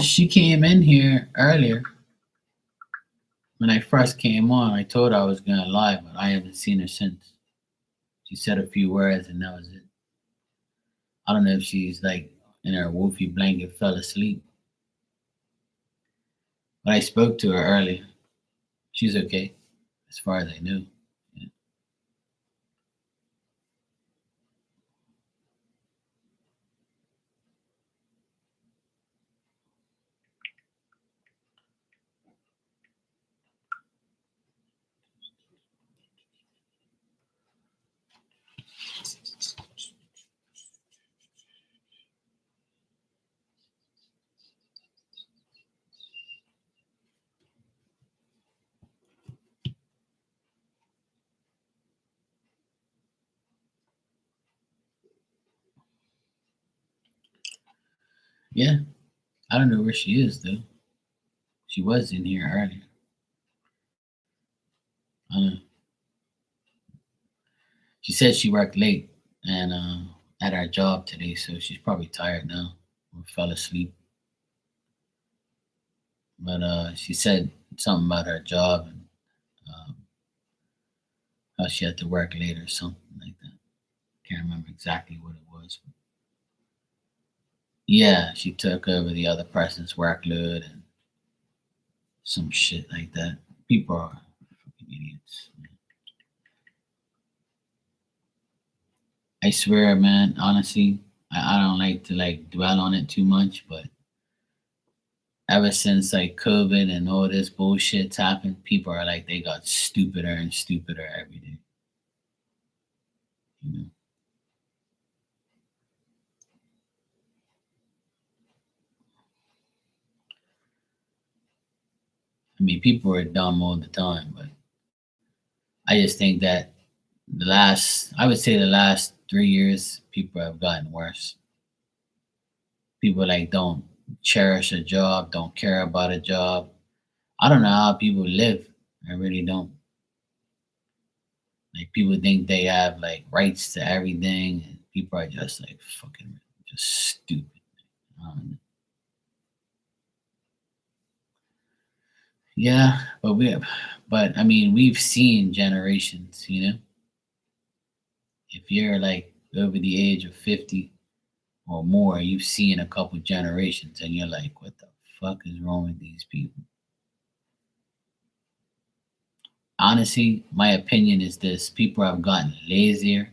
She came in here earlier when I first came on. I told her I was gonna lie, but I haven't seen her since. She said a few words and that was it. I don't know if she's like in her wolfy blanket, fell asleep. But I spoke to her earlier. She's okay, as far as I knew. Yeah. Yeah, I don't know where she is though. She was in here earlier. I don't know. She said she worked late and at her job today, so she's probably tired now or fell asleep. But she said something about her job and um, how she had to work late or something like that. Can't remember exactly what it was. Yeah, she took over the other person's workload and some shit like that. People are fucking idiots. I swear, man. Honestly, I don't like to like dwell on it too much, but ever since like COVID and all this bullshit's happened, people are like they got stupider and stupider every day. You know, I mean, people are dumb all the time, but I just think that I would say the last 3 years, people have gotten worse. People like don't cherish a job, don't care about a job. I don't know how people live. I really don't. Like people think they have like rights to everything, and people are just like fucking just stupid. Um, yeah, but I mean, we've seen generations. If you're like over the age of 50 or more, you've seen a couple generations, and you're like, what the fuck is wrong with these people? Honestly, my opinion is this: people have gotten lazier,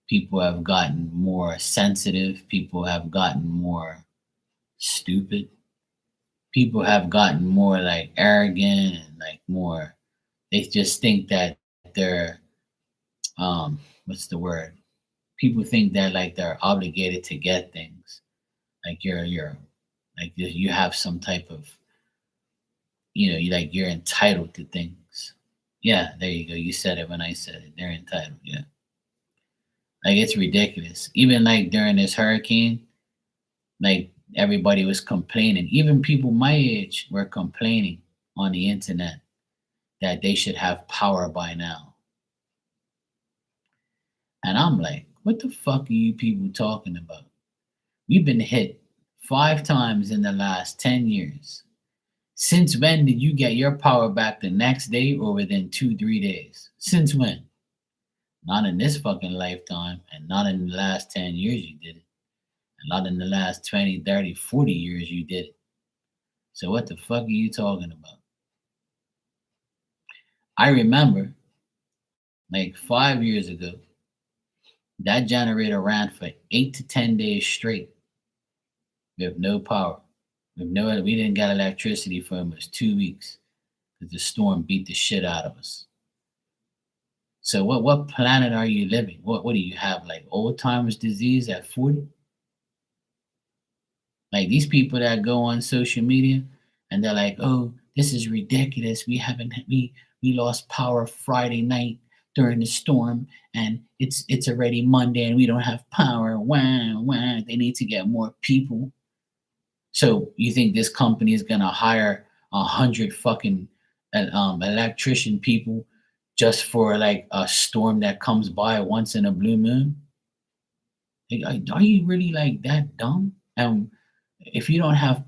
people have gotten more sensitive, people have gotten more stupid, people have gotten more like arrogant and like more, they just think that they're, what's the word? People think that like they're obligated to get things. Like you're like you have some type of, you like you're entitled to things. Yeah, there you go. You said it when I said it. They're entitled. Yeah. Like it's ridiculous. Even like during this hurricane, like everybody was complaining. Even people my age were complaining on the internet that they should have power by now. And I'm like, what the fuck are you people talking about? We've been hit 5 times in the last 10 years. Since when did you get your power back the next day or within 2, 3 days? Since when? Not in this fucking lifetime, and not in the last 10 years you did it. And not in the last 20, 30, 40 years you did it. So what the fuck are you talking about? I remember like 5 years ago, that generator ran for 8 to 10 days straight with no power. We didn't get electricity for almost 2 weeks because the storm beat the shit out of us. So what planet are you living? What do you have, like old timers disease at 40? Like these people that go on social media and they're like, "Oh, this is ridiculous. We lost power Friday night during the storm, and it's already Monday and we don't have power. Wah, wah. They need to get more people." So you think this company is gonna hire 100 fucking electrician people just for like a storm that comes by once in a blue moon? Like, are you really like that dumb? And if you don't have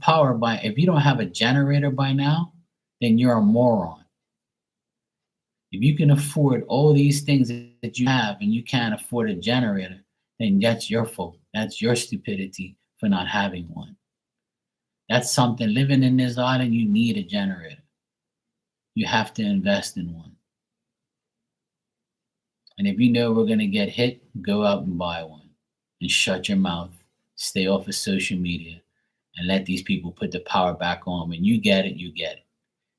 a generator by now, then you're a moron. If you can afford all these things that you have and you can't afford a generator, then that's your fault. That's your stupidity for not having one. That's something living in this island, you need a generator. You have to invest in one. And if you know we're going to get hit, go out and buy one and shut your mouth. Stay off of social media and let these people put the power back on. When you get it, you get it.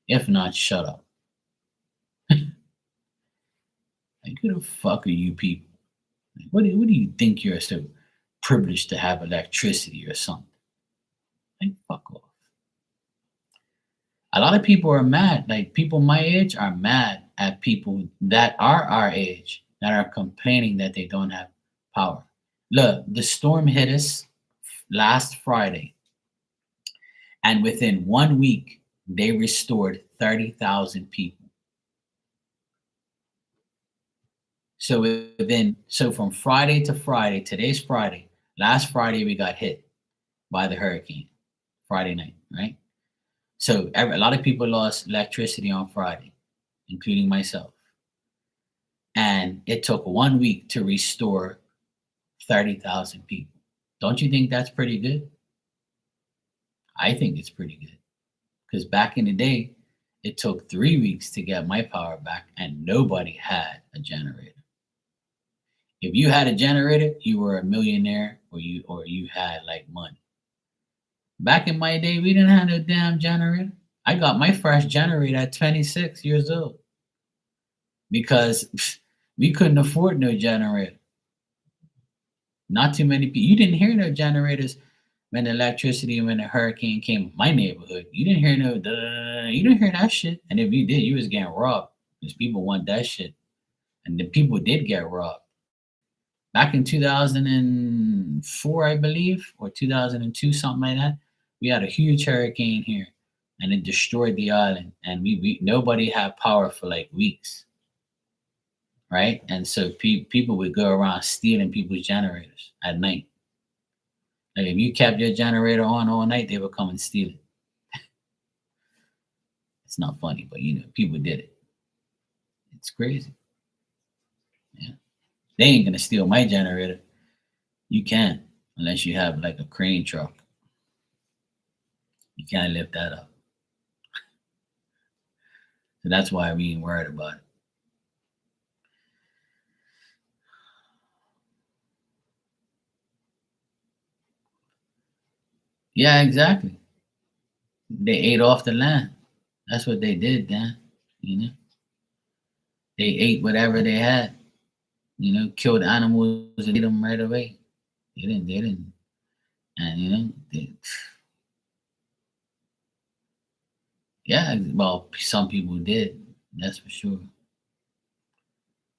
If not, shut up. Like, who the fuck are you people? Like, what do you think you're so privileged to have electricity or something? Like, fuck off. A lot of people are mad. Like, people my age are mad at people that are our age that are complaining that they don't have power. Look, the storm hit us last Friday, and within 1 week, they restored 30,000 people. So from Friday to Friday, today's Friday, last Friday we got hit by the hurricane, Friday night, right? So a lot of people lost electricity on Friday, including myself. And it took 1 week to restore 30,000 people. Don't you think that's pretty good? I think it's pretty good. Because back in the day, it took 3 weeks to get my power back, and nobody had a generator. If you had a generator, you were a millionaire, or you had like money. Back in my day, we didn't have a damn generator. I got my first generator at 26 years old because we couldn't afford no generator. Not too many people. You didn't hear no generators when the hurricane came in my neighborhood. You didn't hear you didn't hear that shit. And if you did, you was getting robbed because people want that shit. And the people did get robbed. Back in 2004, I believe, or 2002, something like that, we had a huge hurricane here and it destroyed the island. And we nobody had power for like weeks, right? And so people would go around stealing people's generators at night. Like if you kept your generator on all night, they would come and steal it. It's not funny, but people did it. It's crazy. Yeah. They ain't gonna steal my generator. You can't unless you have like a crane truck. You can't lift that up. So that's why we ain't worried about it. Yeah, exactly. They ate off the land. That's what they did, Dan. You know, they ate whatever they had. Killed animals and ate them right away. They didn't, and yeah. Well, some people did. That's for sure.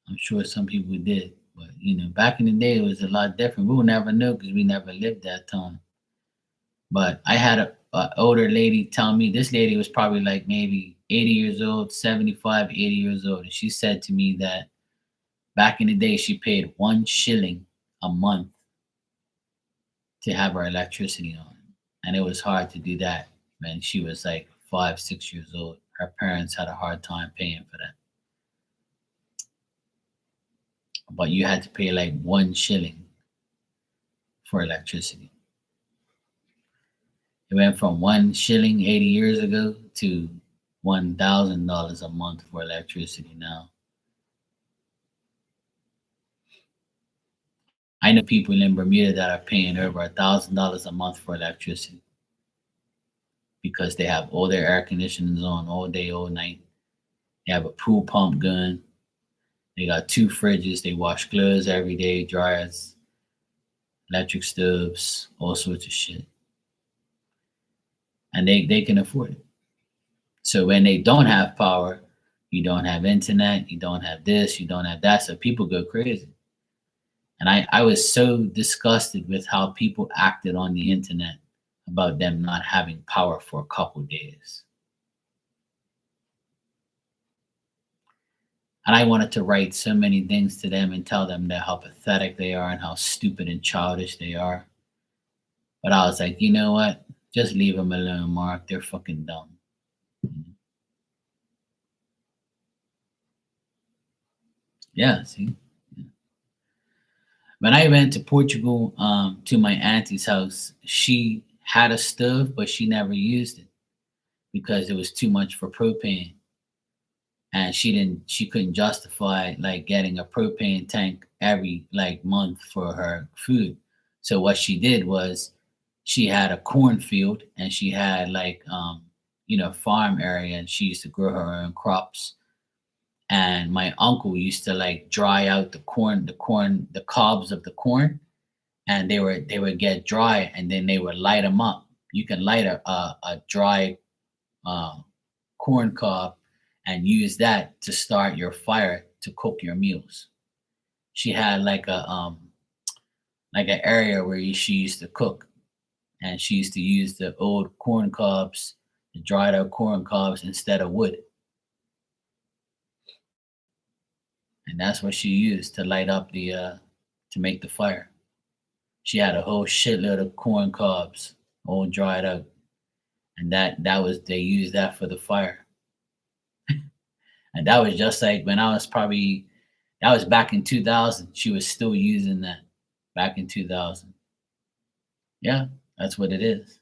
I'm sure some people did, but back in the day, it was a lot different. We will never know because we never lived that time. But I had a older lady tell me, this lady was probably like maybe 80 years old, 75, 80 years old. And she said to me that back in the day, she paid 1 shilling a month to have her electricity on. And it was hard to do that when she was like 5, 6 years old. Her parents had a hard time paying for that. But you had to pay like 1 shilling for electricity. It went from 1 shilling 80 years ago to $1,000 a month for electricity now. I know people in Bermuda that are paying over $1,000 a month for electricity because they have all their air conditioners on all day, all night. They have a pool pump gun. They got 2 fridges. They wash clothes every day, dryers, electric stoves, all sorts of shit. And they can afford it. So when they don't have power, you don't have internet, you don't have this, you don't have that. So people go crazy. And I was so disgusted with how people acted on the internet about them not having power for a couple days. And I wanted to write so many things to them and tell them that how pathetic they are and how stupid and childish they are. But I was like, you know what? Just leave them alone, Mark. They're fucking dumb. Yeah, see? When I went to Portugal to my auntie's house, she had a stove, but she never used it because it was too much for propane. And she couldn't justify like getting a propane tank every like month for her food. So what she did was she had a cornfield and she had like farm area and she used to grow her own crops. And my uncle used to like dry out the cobs of the corn, and they would get dry, and then they would light them up. You can light a dry uh, corn cob and use that to start your fire to cook your meals. She had like an area where she used to cook, and she used to use the old corn cobs, the dried out corn cobs instead of wood. And that's what she used to light up to make the fire. She had a whole shitload of corn cobs, all dried up, and that was they used that for the fire. And that was just like when I was probably that was back in 2000. She was still using that back in 2000. Yeah, that's what it is.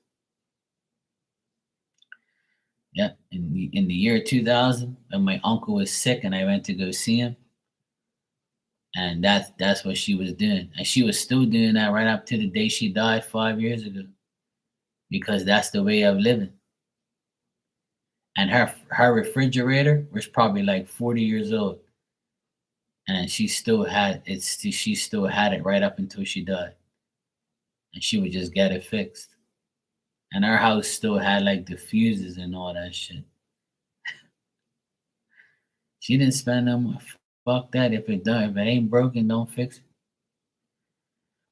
Yeah, in the year 2000, when my uncle was sick and I went to go see him, and that's what she was doing, and she was still doing that right up to the day she died 5 years ago, because that's the way of living. And her refrigerator was probably like 40 years old, and she still had it right up until she died, and she would just get it fixed. And our house still had like the fuses and all that shit. She didn't spend no fuck that. If it done, if it ain't broken, don't fix it.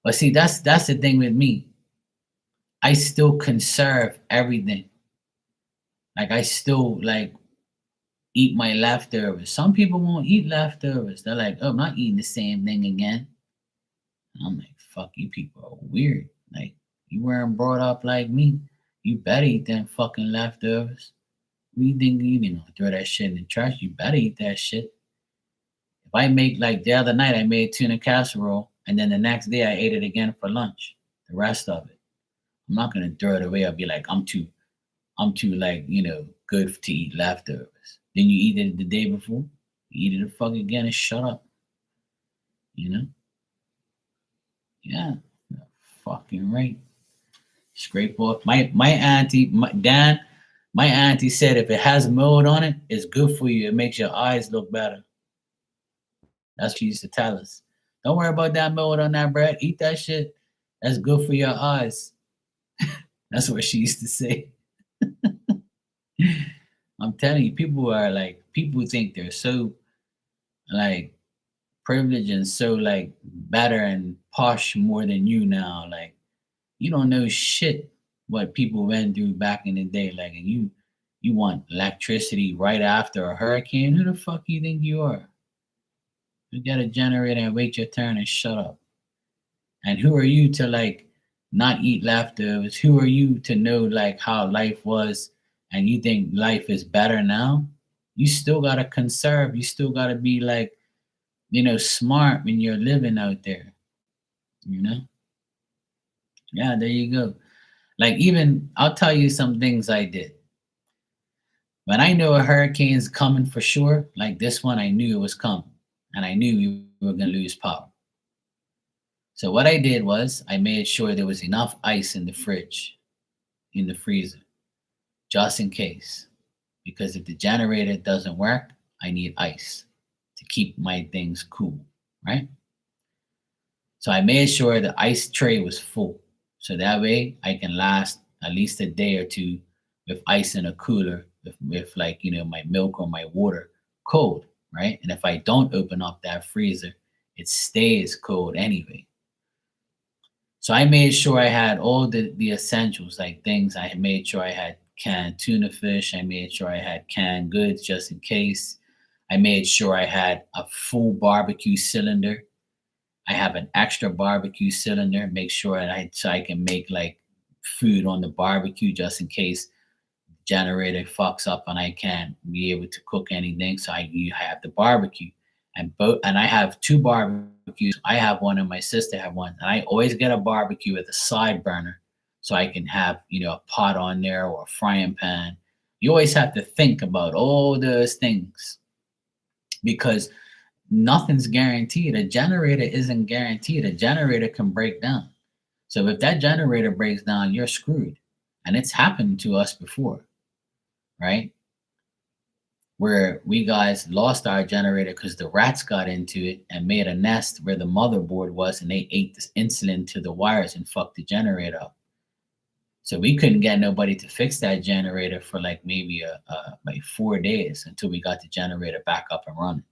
But see, that's the thing with me. I still conserve everything. Like I still like eat my leftovers. Some people won't eat leftovers. They're like, oh, I'm not eating the same thing again. And I'm like, fuck, you people are weird. Like, you weren't brought up like me. You better eat them fucking leftovers. We think you know throw that shit in the trash. You better eat that shit. If I make like the other night, I made tuna casserole, and then the next day I ate it again for lunch. The rest of it, I'm not gonna throw it away. I'll be like, I'm too like good to eat leftovers. Then you eat it the day before, you eat it the fuck again and shut up. You know? Yeah, fucking right. Scrape off. My auntie, my auntie said if it has mold on it, it's good for you. It makes your eyes look better. That's what she used to tell us. Don't worry about that mold on that bread. Eat that shit. That's good for your eyes. That's what she used to say. I'm telling you, people think they're so like privileged and so like better and posh more than you now. Like you don't know shit what people went through back in the day. Like and you want electricity right after a hurricane. Who the fuck you think you are? You get a generator and wait your turn and shut up. And who are you to like not eat leftovers? Who are you to know like how life was and you think life is better now? You still gotta conserve. You still gotta be like, smart when you're living out there, you know? Yeah, there you go. Like even I'll tell you some things I did. When I know a hurricane's coming for sure, like this one, I knew it was coming. And I knew we were gonna lose power. So what I did was I made sure there was enough ice in the fridge, in the freezer, just in case. Because if the generator doesn't work, I need ice to keep my things cool, right? So I made sure the ice tray was full. So that way I can last at least a day or two with ice in a cooler with like, my milk or my water cold, right? And if I don't open up that freezer, it stays cold anyway. So I made sure I had all the essentials, like things. I made sure I had canned tuna fish. I made sure I had canned goods just in case. I made sure I had a full barbecue cylinder. I have an extra barbecue cylinder. Make sure so I can make like food on the barbecue just in case generator fucks up and I can't be able to cook anything. So you have the barbecue and I have two barbecues. I have one and my sister have one. And I always get a barbecue with a side burner so I can have, a pot on there or a frying pan. You always have to think about all those things because nothing's guaranteed. A generator isn't guaranteed. A generator can break down. So if that generator breaks down, you're screwed. And it's happened to us before, right? Where we guys lost our generator because the rats got into it and made a nest where the motherboard was, and they ate this insulin to the wires and fucked the generator up. So we couldn't get nobody to fix that generator for like maybe like 4 days until we got the generator back up and running.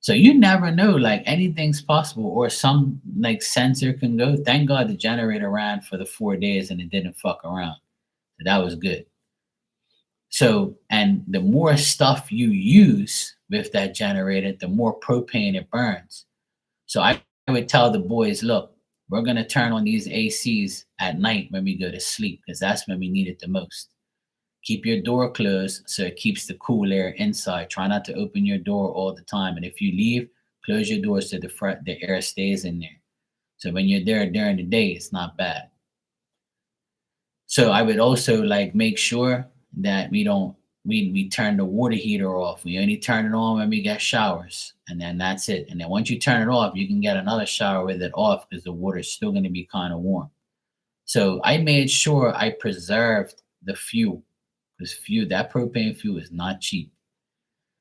So you never know, like anything's possible, or some like sensor can go. Thank God the generator ran for the 4 days and it didn't fuck around. So that was good. So, and the more stuff you use with that generator, the more propane it burns. So I would tell the boys, look, we're going to turn on these ACs at night when we go to sleep because that's when we need it the most. Keep your door closed so it keeps the cool air inside. Try not to open your door all the time. And if you leave, close your doors so the air stays in there. So when you're there during the day, it's not bad. So I would also like make sure that we turn the water heater off. We only turn it on when we get showers, and then that's it. And then once you turn it off, you can get another shower with it off because the water is still going to be kind of warm. So I made sure I preserved the fuel because that propane fuel is not cheap.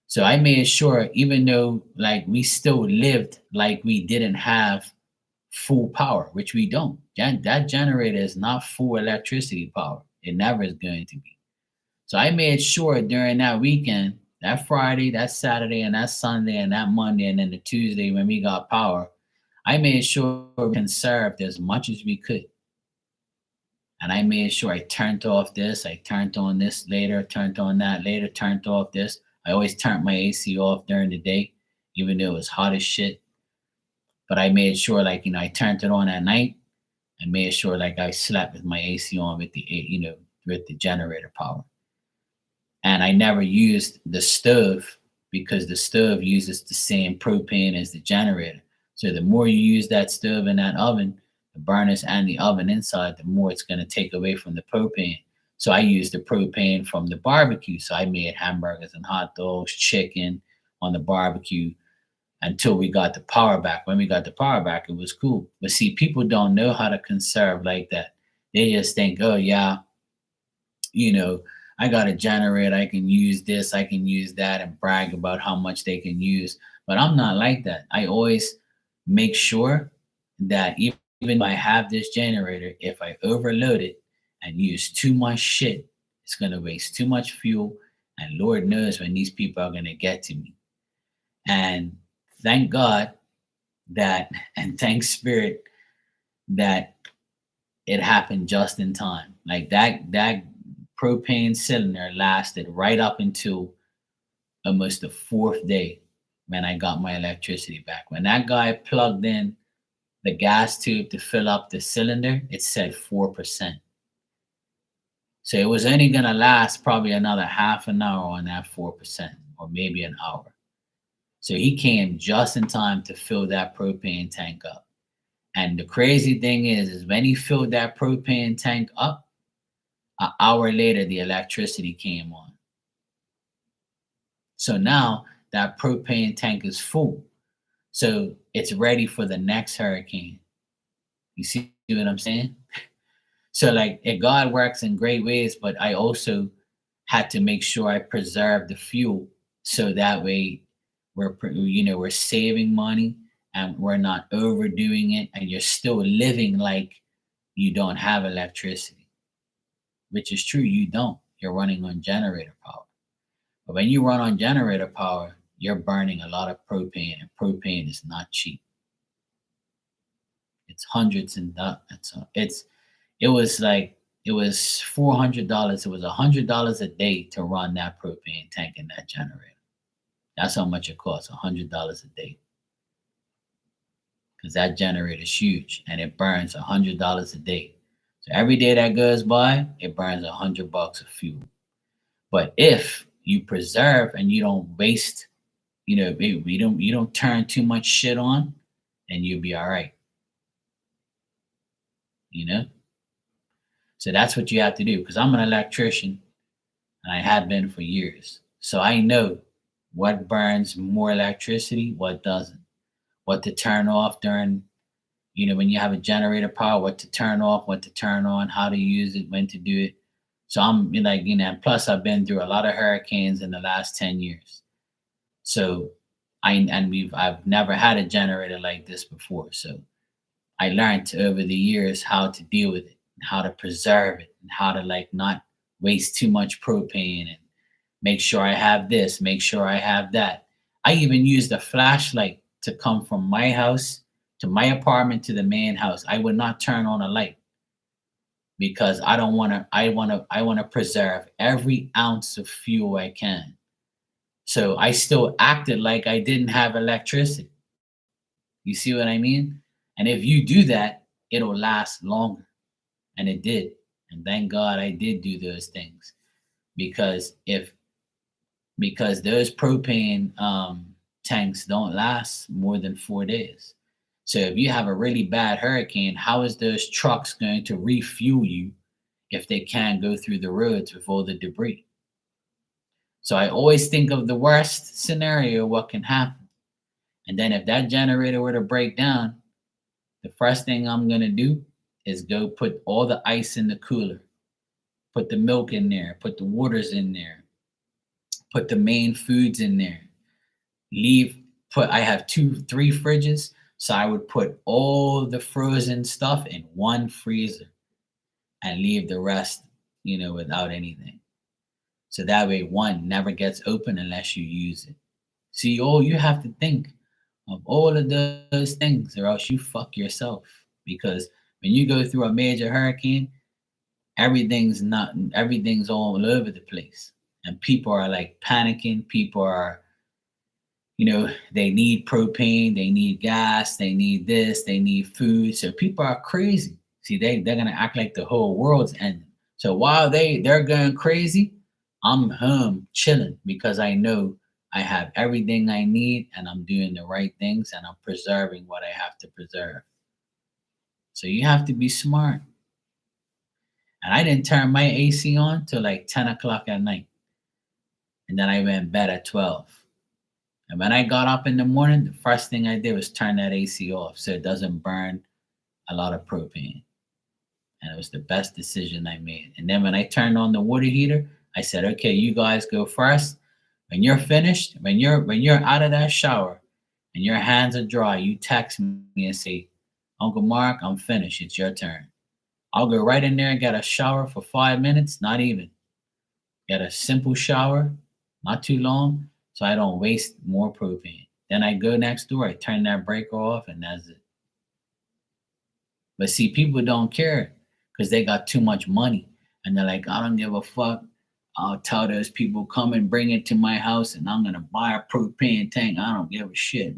So I made sure, even though like we still lived like we didn't have full power, which we don't. That generator is not full electricity power. It never is going to be. So I made sure during that weekend that Friday, that Saturday, and that Sunday, and that Monday, and then the Tuesday when we got power, I made sure we conserved as much as we could. And I made sure I turned off this, I turned on this later, turned on that later, turned off this. I always turned my AC off during the day, even though it was hot as shit. But I made sure, like, I turned it on at night and made sure, like, I slept with my AC on with with the generator power. And I never used the stove because the stove uses the same propane as the generator. So the more you use that stove and that oven, the burners and the oven inside, the more it's going to take away from the propane. So I used the propane from the barbecue. So I made hamburgers and hot dogs, chicken on the barbecue until we got the power back. When we got the power back, it was cool. But see, people don't know how to conserve like that. They just think, oh, yeah, you know, I got a generator, I can use this, I can use that, and brag about how much they can use. But I'm not like that. I always make sure that even though I have this generator, if I overload it and use too much shit, it's going to waste too much fuel. And Lord knows when these people are going to get to me. And thank God that, and thank Spirit that it happened just in time. Like that propane cylinder lasted right up until almost the fourth day when I got my electricity back. When that guy plugged in the gas tube to fill up the cylinder, it said 4%. So it was only gonna last probably another half an hour on that 4%, or maybe an hour. So he came just in time to fill that propane tank up. And the crazy thing is when he filled that propane tank up, an hour later, the electricity came on. So now that propane tank is full. So it's ready for the next hurricane. You see what I'm saying? So like God works in great ways, but I also had to make sure I preserve the fuel so that way we're saving money and we're not overdoing it, and you're still living like you don't have electricity, which is true. You don't. You're running on generator power. But when you run on generator power, you're burning a lot of propane, and propane is not cheap. It's hundreds and it was $400. It was $100 a day to run that propane tank in that generator. That's how much it costs, $100 a day. Because that generator is huge and it burns $100 a day. So every day that goes by, it burns $100 of fuel. But if you preserve and you don't waste, you don't turn too much shit on, then you'll be all right. So that's what you have to do, because I'm an electrician and I have been for years. So I know what burns more electricity, what doesn't, what to turn off during, when you have a generator power, what to turn off, what to turn on, how to use it, when to do it. So I'm like, and plus I've been through a lot of hurricanes in the last 10 years. So I've never had a generator like this before. So I learned over the years how to deal with it, and how to preserve it, and how to like not waste too much propane, and make sure I have this, make sure I have that. I even used a flashlight to come from my house to my apartment to the main house. I would not turn on a light because I want to preserve every ounce of fuel I can. So I still acted like I didn't have electricity. You see what I mean? And if you do that, it'll last longer. And it did. And thank God I did do those things. Because those propane tanks don't last more than 4 days. So if you have a really bad hurricane, how is those trucks going to refuel you if they can't go through the roads with all the debris? So I always think of the worst scenario, what can happen. And then if that generator were to break down, the first thing I'm going to do is go put all the ice in the cooler, put the milk in there, put the waters in there, put the main foods in there. I have 2-3 fridges, so I would put all the frozen stuff in one freezer and leave the rest, without anything. So that way one never gets open unless you use it. See, all you have to think of all of those things, or else you fuck yourself. Because when you go through a major hurricane, everything's all over the place. And people are like panicking. People are, they need propane, they need gas, they need this, they need food. So people are crazy. See, they're gonna act like the whole world's ending. So while they're going crazy, I'm home chilling because I know I have everything I need and I'm doing the right things and I'm preserving what I have to preserve. So you have to be smart. And I didn't turn my AC on till like 10 o'clock at night. And then I went to bed at 12. And when I got up in the morning, the first thing I did was turn that AC off so it doesn't burn a lot of propane. And it was the best decision I made. And then when I turned on the water heater, I said, okay, you guys go first. When you're finished, when you're out of that shower and your hands are dry, you text me and say, Uncle Mark, I'm finished. It's your turn. I'll go right in there and get a shower for 5 minutes, not even. Get a simple shower, not too long, so I don't waste more propane. Then I go next door, I turn that breaker off, and that's it. But see, people don't care because they got too much money. And they're like, I don't give a fuck. I'll tell those people, come and bring it to my house and I'm going to buy a propane tank. I don't give a shit.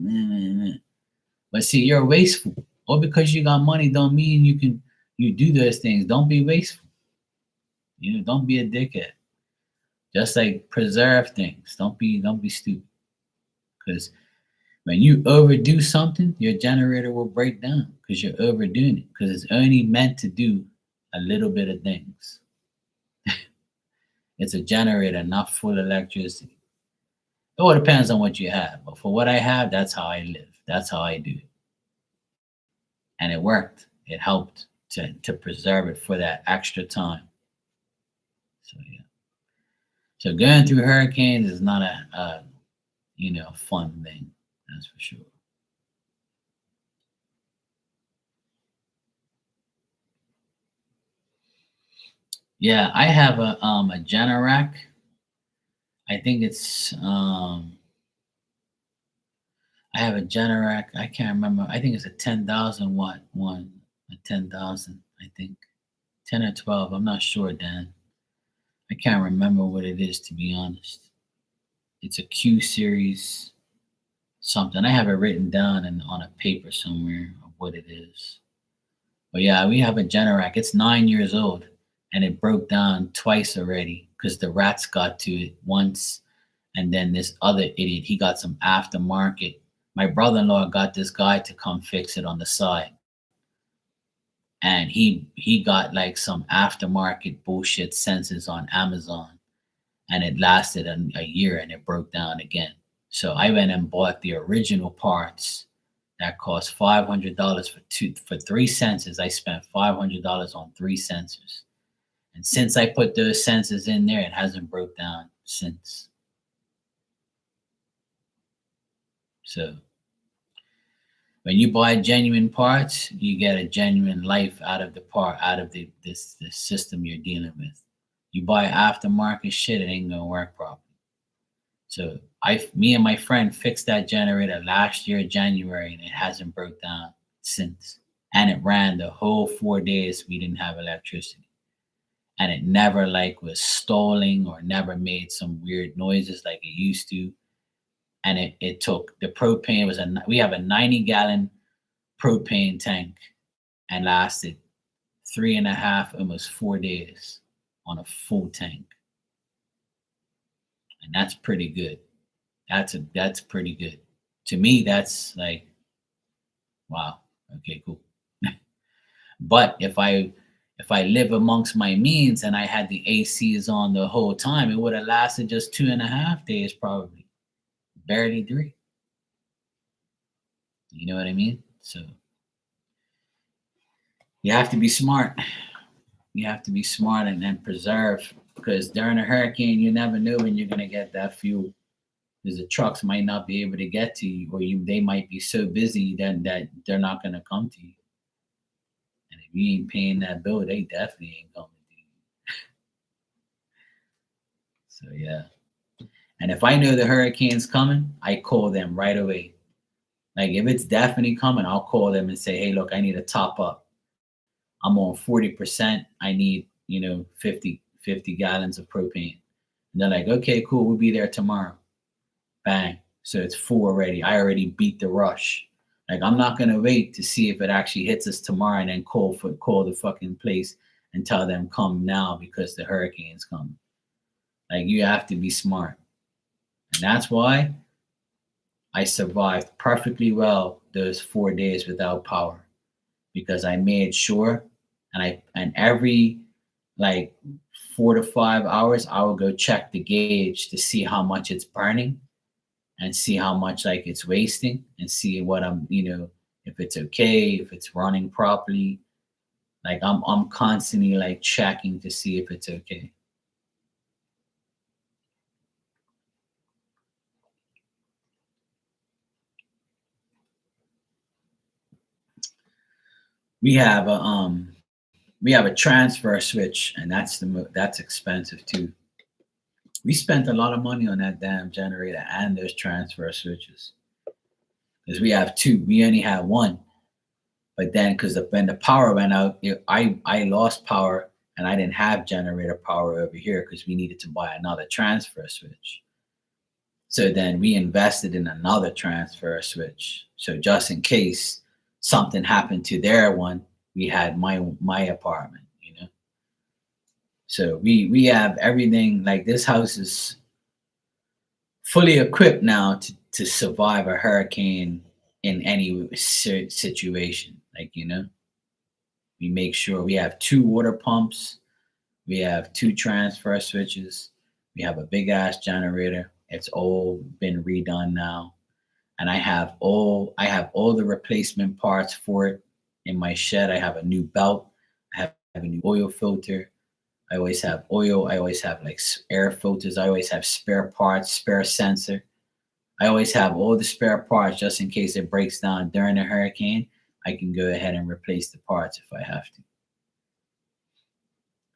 But see, you're wasteful. Or because you got money don't mean you do those things. Don't be wasteful. Don't be a dickhead. Just like preserve things. Don't be stupid. Because when you overdo something, your generator will break down because you're overdoing it. Because it's only meant to do a little bit of things. It's a generator, not full electricity. It all depends on what you have. But for what I have, that's how I live. That's how I do it. And it worked. It helped to preserve it for that extra time. So yeah. So going through hurricanes is not a fun thing. That's for sure. Yeah, I have a Generac. I think it's I have a Generac. I can't remember. I think it's a 10,000 watt one. A 10,000, I think. 10 or 12. I'm not sure, Dan. I can't remember what it is to be honest. It's a Q series something. I have it written down on a paper somewhere of what it is. But yeah, we have a Generac. It's 9 years old and it broke down twice already because the rats got to it once. And then this other idiot, he got some aftermarket. My brother in law got this guy to come fix it on the side. And he got like some aftermarket bullshit sensors on Amazon. And it lasted a year and it broke down again. So I went and bought the original parts that cost $500 for three sensors. I spent $500 on three sensors. And since I put those sensors in there, it hasn't broke down since. So when you buy genuine parts, you get a genuine life out of the part, out of this system you're dealing with. You buy aftermarket shit, it ain't gonna work properly. So me and my friend fixed that generator last year, January, and it hasn't broke down since. And it ran the whole 4 days we didn't have electricity. And it never like was stalling or never made some weird noises like it used to. And it took the propane we have a 90-gallon propane tank and lasted 3.5, almost 4 days on a full tank. And that's pretty good. That's pretty good. To me, that's like, wow, okay, cool. But if I live amongst my means and I had the ACs on the whole time, it would have lasted just 2.5 days, probably, barely 3. You know what I mean? So you have to be smart. You have to be smart and preserve because during a hurricane, you never know when you're gonna get that fuel. Because the trucks might not be able to get to you, or they might be so busy that they're not gonna come to you. And if you ain't paying that bill, they definitely ain't coming to you. So yeah. And if I know the hurricane's coming, I call them right away. Like if it's definitely coming, I'll call them and say, hey, look, I need a top up. I'm on 40%. I need, 50 gallons of propane. And they're like, okay, cool. We'll be there tomorrow. Bang. So it's full already. I already beat the rush. Like I'm not gonna wait to see if it actually hits us tomorrow and then call the fucking place and tell them come now because the hurricane's coming. Like you have to be smart. And that's why I survived perfectly well those 4 days without power because I made sure and every like 4 to 5 hours I would go check the gauge to see how much it's burning and see how much like it's wasting and see what if it's okay, if it's running properly. Like I'm constantly like checking to see if it's okay. We have a transfer switch and that's expensive too. We spent a lot of money on that damn generator and those transfer switches because we have two. We only had one, but then because when the power went out, I lost power and I didn't have generator power over here because we needed to buy another transfer switch. So then we invested in another transfer switch. So just in case something happened to their one, we had my apartment. So we have everything. Like this house is fully equipped now to survive a hurricane in any situation. Like we make sure we have two water pumps, we have two transfer switches, we have a big ass generator. It's all been redone now, and I have all the replacement parts for it in my shed. I have a new belt. I have a new oil filter. I always have oil. I always have like air filters. I always have spare parts, spare sensor. I always have all the spare parts just in case it breaks down during a hurricane. I can go ahead and replace the parts if I have to.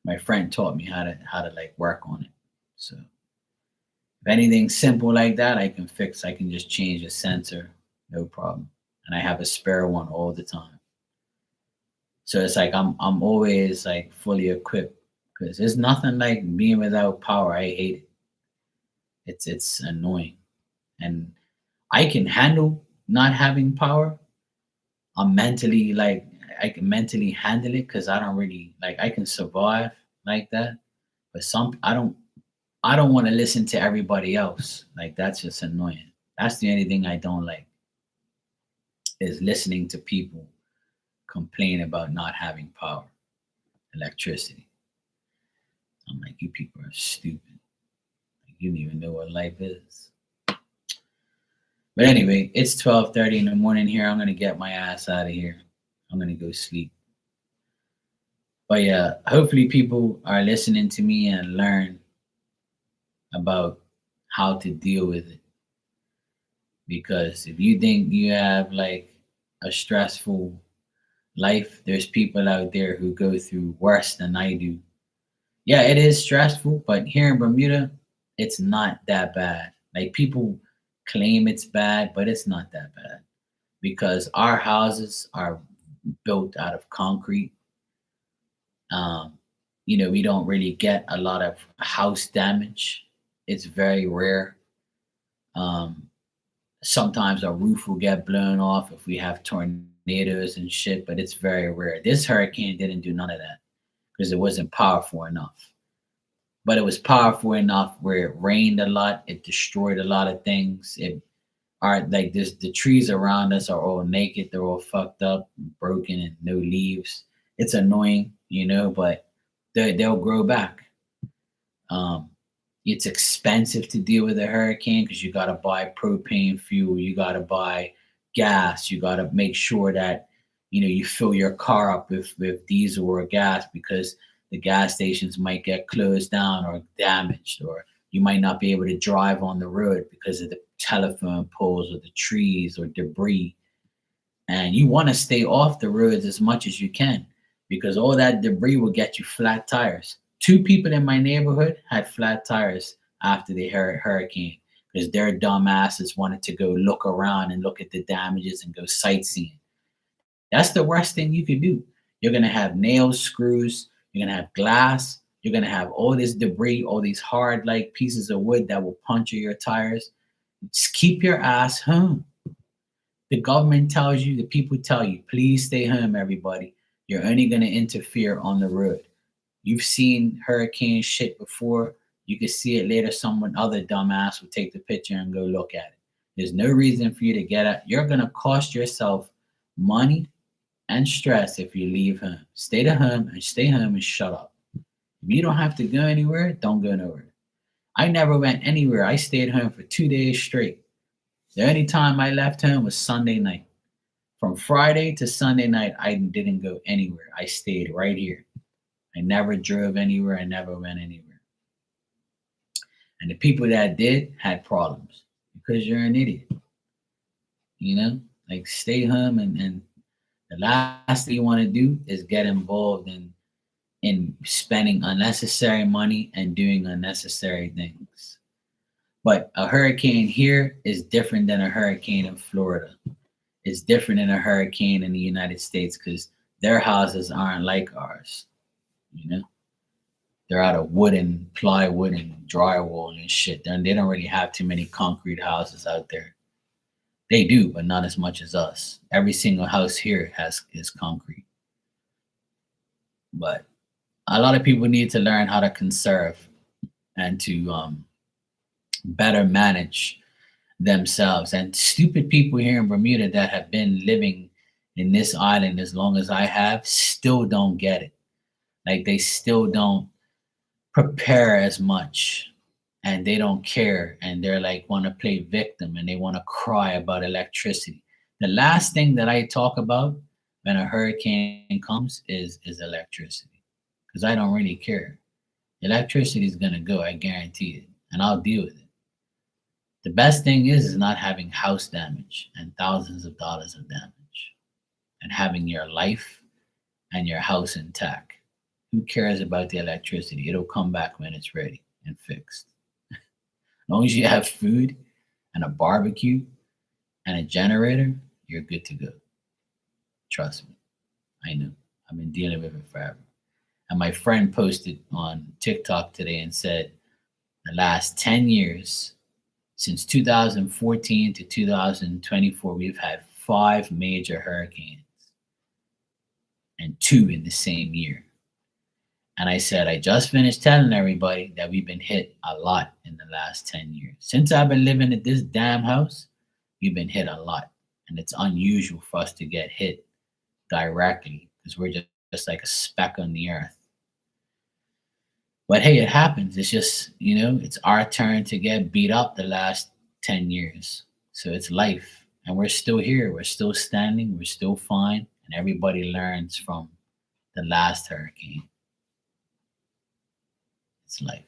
My friend taught me how to like work on it. So if anything simple like that, I can fix. I can just change the sensor, no problem. And I have a spare one all the time. So it's like I'm always like fully equipped because there's nothing like being without power. I hate it. It's annoying, and I can handle not having power. I'm mentally like I can mentally handle it because I don't really like I can survive like that. But I don't want to listen to everybody else. Like that's just annoying. That's the only thing I don't like is listening to people complain about not having power, electricity. I'm like, you people are stupid. Like, you don't even know what life is. But anyway, it's 12:30 in the morning here. I'm gonna get my ass out of here. I'm gonna go sleep. But yeah, hopefully people are listening to me and learn about how to deal with it. Because if you think you have like a stressful life, there's people out there who go through worse than I do. Yeah, it is stressful, but here in Bermuda, it's not that bad. Like people claim it's bad, but it's not that bad because our houses are built out of concrete. Um, we don't really get a lot of house damage. It's very rare. Um, Sometimes our roof will get blown off if we have tornadoes and shit, but it's very rare. This hurricane didn't do none of that because it wasn't powerful enough. But it was powerful enough where it rained a lot, it destroyed a lot of things. It are like this the trees around us are all naked, they're all fucked up, broken, and no leaves. It's annoying, but they'll grow back. Um, it's expensive to deal with a hurricane because you got to buy propane fuel, you got to buy gas, you got to make sure that you fill your car up with diesel or gas because the gas stations might get closed down or damaged, or you might not be able to drive on the road because of the telephone poles or the trees or debris. And you want to stay off the roads as much as you can because all that debris will get you flat tires. Two people in my neighborhood had flat tires after the hurricane because their dumbasses wanted to go look around and look at the damages and go sightseeing. That's the worst thing you could do. You're gonna have nails, screws, you're gonna have glass, you're gonna have all this debris, all these hard like pieces of wood that will puncture your tires. Just keep your ass home. The government tells you, the people tell you, please stay home, everybody. You're only gonna interfere on the road. You've seen hurricane shit before. You can see it later. Someone other dumbass will take the picture and go look at it. There's no reason for you to get up. You're gonna cost yourself money and stress if you leave home. Stay to home and stay home and shut up. If you don't have to go anywhere, don't go nowhere. I never went anywhere. I stayed home for 2 days straight. The only time I left home was Sunday night. From Friday to Sunday night, I didn't go anywhere. I stayed right here. I never drove anywhere. I never went anywhere. And the people that did had problems because you're an idiot. You know, like stay home and the last thing you want to do is get involved in spending unnecessary money and doing unnecessary things. But a hurricane here is different than a hurricane in Florida. It's different than a hurricane in the United States because their houses aren't like ours. You know, they're out of wood and plywood and drywall and shit. They don't really have too many concrete houses out there. They do, but not as much as us. Every single house here is concrete. But a lot of people need to learn how to conserve and to better manage themselves. And stupid people here in Bermuda that have been living in this island as long as I have still don't get it. Like they still don't prepare as much and they don't care and they're like want to play victim and they want to cry about electricity. The last thing that I talk about when a hurricane comes is electricity because I don't really care. Electricity is going to go, I guarantee it, and I'll deal with it. The best thing is not having house damage and thousands of dollars of damage and having your life and your house intact. Who cares about the electricity? It'll come back when it's ready and fixed. As long as you have food and a barbecue and a generator, you're good to go. Trust me. I know. I've been dealing with it forever. And my friend posted on TikTok today and said the last 10 years, since 2014 to 2024, we've had 5 major hurricanes and 2 in the same year. And I said, I just finished telling everybody that we've been hit a lot in the last 10 years. Since I've been living at this damn house, we've been hit a lot. And it's unusual for us to get hit directly because we're just like a speck on the earth. But hey, it happens. It's just, it's our turn to get beat up the last 10 years. So it's life. And we're still here. We're still standing. We're still fine. And everybody learns from the last hurricane. It's life.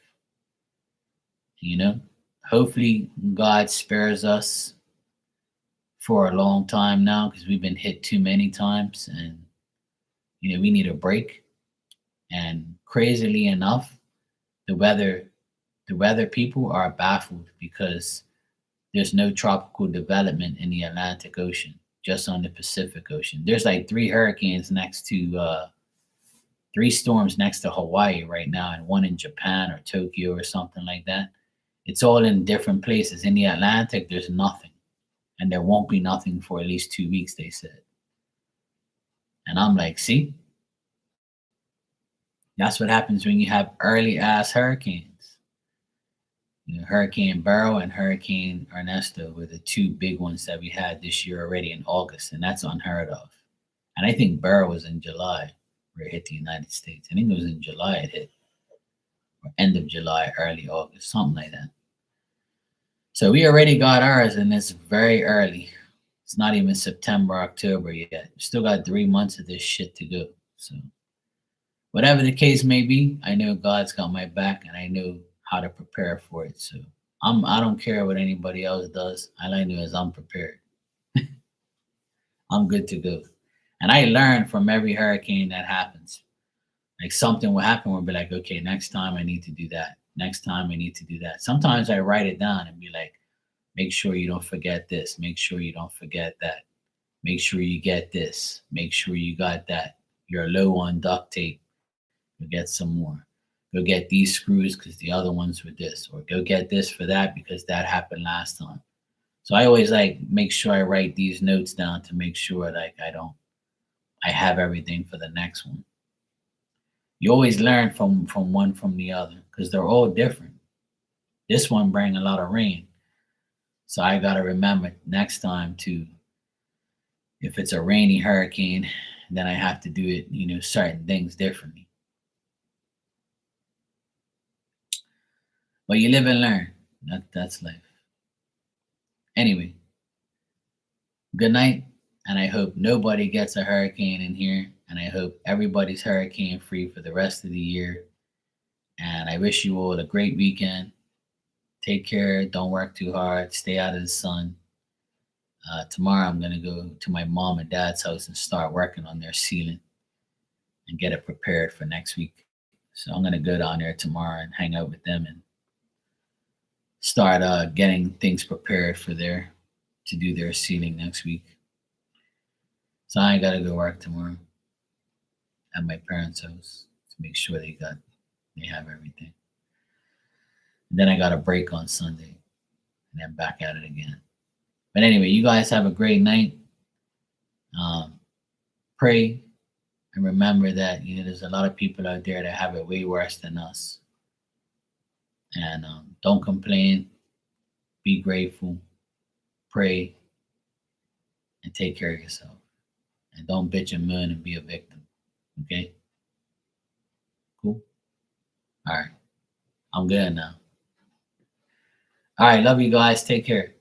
Hopefully God spares us for a long time now because we've been hit too many times and, we need a break. And crazily enough, the weather people are baffled because there's no tropical development in the Atlantic Ocean, just on the Pacific Ocean. There's like 3 hurricanes next to 3 storms next to Hawaii right now, and 1 in Japan or Tokyo or something like that. It's all in different places. In the Atlantic, there's nothing. And there won't be nothing for at least 2 weeks, they said. And I'm like, see? That's what happens when you have early ass hurricanes. Hurricane Beryl and Hurricane Ernesto were the 2 big ones that we had this year already in August, and that's unheard of. And I think Beryl was in July where it hit the United States. I think it was in July it hit, or end of July, early August, something like that. So we already got ours, and it's very early. It's not even September, October yet. We still got 3 months of this shit to go. So whatever the case may be, I know God's got my back, and I know how to prepare for it. So I don't care what anybody else does. All I know is I'm prepared. I'm good to go. And I learn from every hurricane that happens. Like something will happen, we'll be like, okay, next time I need to do that. Next time I need to do that. Sometimes I write it down and be like, make sure you don't forget this. Make sure you don't forget that. Make sure you get this. Make sure you got that. You're low on duct tape. Go get some more. Go get these screws because the other ones were this. Or go get this for that because that happened last time. So I always like make sure I write these notes down to make sure like I have everything for the next one. You always learn from one from the other because they're all different. This one bring a lot of rain. So I gotta remember next time to, if it's a rainy hurricane, then I have to do it, certain things differently. But you live and learn. That's life. Anyway, good night, and I hope nobody gets a hurricane in here, and I hope everybody's hurricane free for the rest of the year. And I wish you all a great weekend. Take care. Don't work too hard. Stay out of the sun. Tomorrow, I'm going to go to my mom and dad's house and start working on their ceiling and get it prepared for next week. So I'm going to go down there tomorrow and hang out with them and start getting things prepared for to do their ceiling next week. So I got to go work tomorrow at my parents' house to make sure they have everything. And then I got a break on Sunday and then back at it again. But anyway, you guys have a great night. Pray and remember that there's a lot of people out there that have it way worse than us. And don't complain. Be grateful. Pray and take care of yourself. And don't bitch and moan and be a victim. Okay? Cool? All right. I'm good now. All right. Love you guys. Take care.